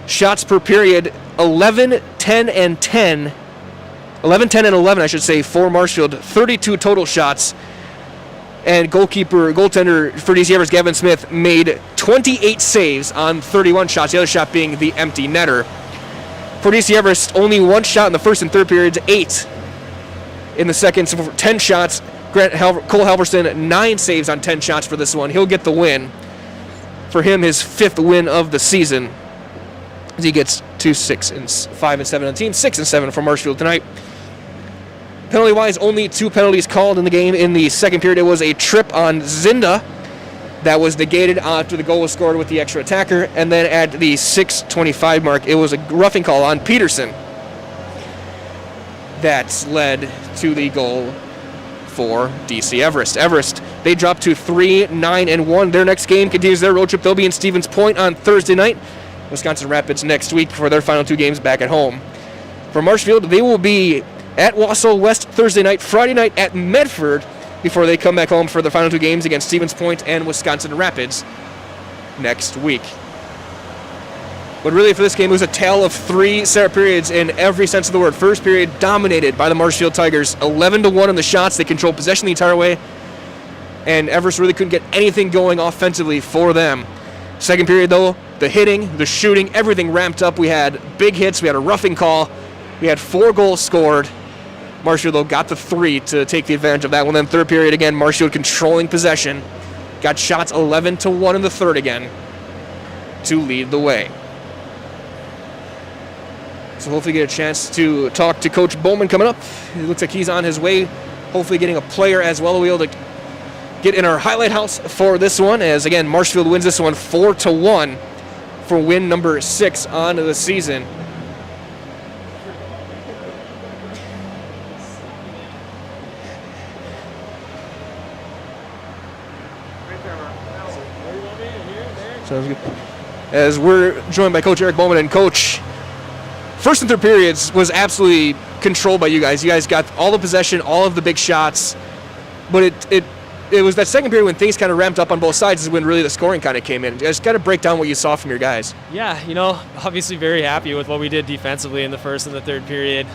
Shots per period, 11-10 and 10. 11-10 and 11, I should say, for Marshfield. 32 total shots. And goaltender for DC Everest, Gavin Smith, made 28 saves on 31 shots, the other shot being the empty netter. For DC Everest, only 1 shot in the first and third periods, 8 in the second, so for 10 shots. Cole Halverson, 9 saves on 10 shots for this one. He'll get the win. for him his 5th win of the season, as he gets to 5 and 7 on the team, 6 and 7 for Marshfield tonight. Penalty-wise, only 2 penalties called in the game. In the second period, it was a trip on Zinda that was negated after the goal was scored with the extra attacker, and then at the 6:25 mark, it was a roughing call on Peterson that led to the goal for DC Everest. Everest, they dropped to 3-9-1. Their next game continues their road trip. They'll be in Stevens Point on Thursday night. Wisconsin Rapids next week for their final 2 games back at home. For Marshfield, they will be at Wausau West Thursday night, Friday night at Medford, before they come back home for the final 2 games against Stevens Point and Wisconsin Rapids next week. But really, for this game, it was a tale of 3 separate periods in every sense of the word. First period dominated by the Marshfield Tigers, 11-1 in the shots. They controlled possession the entire way, and Everest really couldn't get anything going offensively for them. Second period, though, the hitting, the shooting, everything ramped up. We had big hits. We had a roughing call. We had 4 goals scored. Marshfield, though, got the 3 to take the advantage of that one. Then third period, again, Marshfield controlling possession. Got shots 11-1 in the third again to lead the way. So hopefully get a chance to talk to Coach Bowman coming up. It looks like he's on his way, hopefully getting a player as well. We'll be able to get in our highlight house for this one, as, again, Marshfield wins this one 4-1 for win number 6 on the season. Sounds good. As we're joined by Coach Eric Bowman, and Coach, first and third periods was absolutely controlled by you guys. You guys got all the possession, all of the big shots, but it was that second period when things kind of ramped up on both sides is when really the scoring kind of came in. Just got to break down what you saw from your guys. Yeah, obviously very happy with what we did defensively in the first and the third period.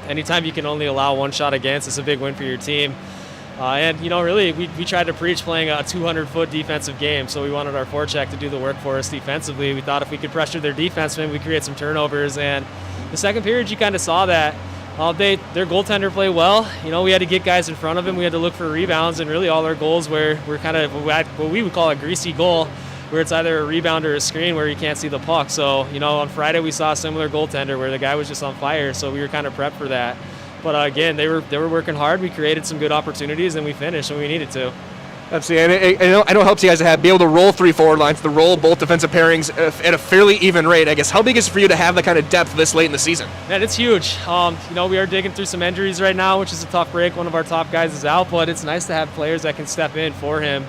Anytime you can only allow 1 shot against, it's a big win for your team. And really, we tried to preach playing a 200-foot defensive game, so we wanted our forecheck to do the work for us defensively. We thought if we could pressure their defense, maybe we'd create some turnovers. And the second period, you kind of saw that. Their goaltender played well. We had to get guys in front of him. We had to look for rebounds, and really all our goals were kind of what we would call a greasy goal, where it's either a rebound or a screen where you can't see the puck. So, on Friday we saw a similar goaltender where the guy was just on fire, so we were kind of prepped for that. But again, they were working hard. We created some good opportunities, and we finished when we needed to. Absolutely, and I know it helps you guys to be able to roll 3 forward lines, to roll both defensive pairings at a fairly even rate. I guess, how big is it for you to have that kind of depth this late in the season? Man, it's huge. We are digging through some injuries right now, which is a tough break. One of our top guys is out, but it's nice to have players that can step in for him.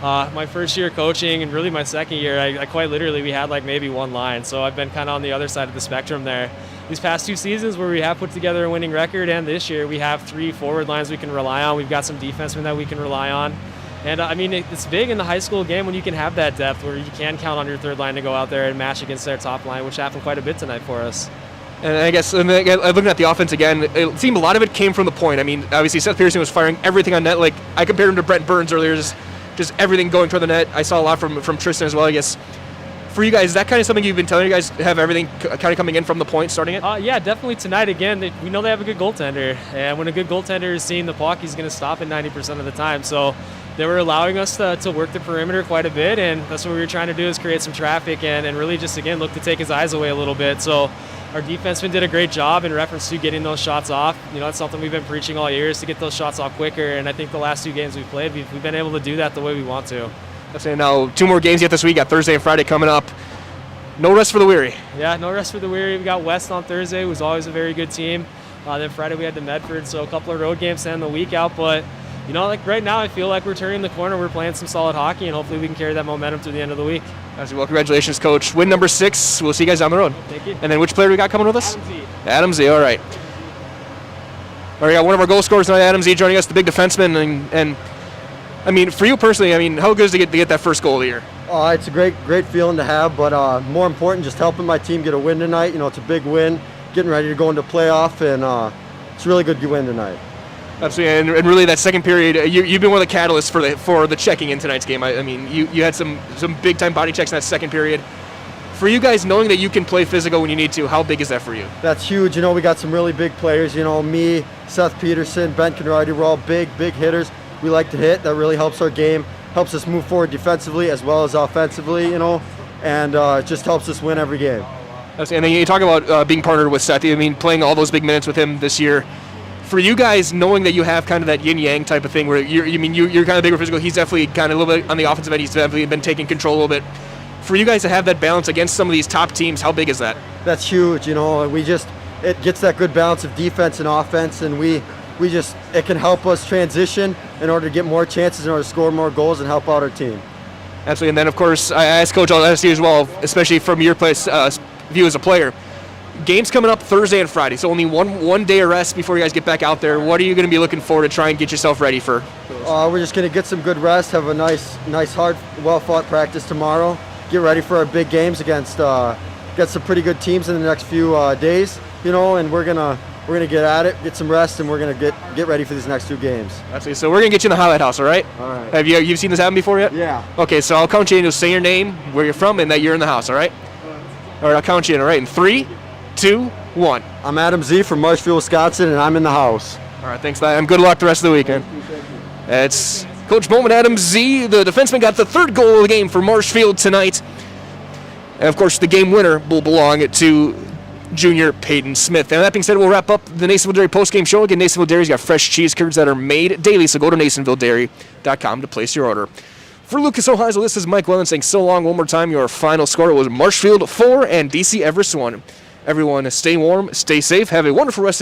My first year coaching, and really my second year, I quite literally, we had like maybe 1 line, so I've been kind of on the other side of the spectrum there. These past 2 seasons where we have put together a winning record, and this year we have 3 forward lines we can rely on. We've got some defensemen that we can rely on. And it's big in the high school game when you can have that depth where you can count on your third line to go out there and match against their top line, which happened quite a bit tonight for us. And I guess, looking at the offense again, it seemed a lot of it came from the point. Obviously Seth Pearson was firing everything on net. Like, I compared him to Brent Burns earlier, just everything going toward the net. I saw a lot from Tristan as well, I guess. For you guys, is that kind of something you've been telling you guys, have everything kind of coming in from the point, starting it? Yeah, definitely tonight. Again, we know they have a good goaltender, and when a good goaltender is seeing the puck, he's going to stop it 90% of the time. So they were allowing us to work the perimeter quite a bit, and that's what we were trying to do, is create some traffic and really just, again, look to take his eyes away a little bit. So our defensemen did a great job in reference to getting those shots off. It's something we've been preaching all year, is to get those shots off quicker, and I think the last 2 games we've played, we've been able to do that the way we want to. I'm saying now 2 more games yet this week. Got Thursday and Friday coming up. No rest for the weary. Yeah, no rest for the weary. We got West on Thursday, who's always a very good team. Then Friday we had to Medford, so a couple of road games to end the week out. But, right now I feel like we're turning the corner. We're playing some solid hockey, and hopefully we can carry that momentum through the end of the week. Well, congratulations, Coach. Win number 6. We'll see you guys down the road. Thank you. And then which player we got coming with us? Adam Z. Adam Z, all right. All right, got one of our goal scorers tonight, Adam Z, joining us, the big defenseman. And for you personally, how good is it to get that first goal of the year? It's a great feeling to have, but more important, just helping my team get a win tonight. It's a big win, getting ready to go into playoff, and it's a really good win tonight. Absolutely, and really that second period, you've been one of the catalysts for the checking in tonight's game. You had some big time body checks in that second period. For you guys, knowing that you can play physical when you need to, how big is that for you? That's huge. We got some really big players. Me, Seth Peterson, Ben Conradi, we're all big hitters. We like to hit. That really helps our game. helps us move forward defensively as well as offensively, you know, and it just helps us win every game. And then you talk about being partnered with Seth. I mean, playing all those big minutes with him this year. For you guys, knowing that you have kind of that yin-yang type of thing where you're kind of bigger physical, he's definitely kind of a little bit on the offensive end, he's definitely been taking control a little bit. For you guys to have that balance against some of these top teams, how big is that? That's huge, you know. It gets that good balance of defense and offense, and it can help us transition in order to get more chances, in order to score more goals and help out our team. Absolutely. And then, of course, I asked Coach, I'll ask you as well, especially from your view as a player. Games coming up Thursday and Friday, so only one day of rest before you guys get back out there. What are you going to be looking for to try and get yourself ready for? We're just going to get some good rest, have a nice, hard, well-fought practice tomorrow, get ready for our big games against some pretty good teams in the next few days, you know, and we're gonna get at it, get some rest, and we're gonna get ready for these next 2 games. Absolutely. So we're gonna get you in the highlight house, all right? All right. Have you seen this happen before yet? Yeah. Okay, so I'll count you in. You'll say your name, where you're from, and that you're in the house, all right? All right, I'll count you in. All right, in 3, 2, 1. I'm Adam Z from Marshfield, Wisconsin, and I'm in the house. All right, thanks, and good luck the rest of the weekend. It's Coach Bowman, Adam Z. The defenseman got the 3rd goal of the game for Marshfield tonight. And, of course, the game winner will belong to junior Peyton Smith. And that being said, we'll wrap up the Nasonville Dairy postgame show. Again, Nasonville Dairy's got fresh cheese curds that are made daily, so go to NasonvilleDairy.com to place your order. For Lucas Ohizo, this is Mike Wellen saying so long one more time. Your final score was Marshfield 4 and DC Everest 1. Everyone stay warm, stay safe, have a wonderful rest of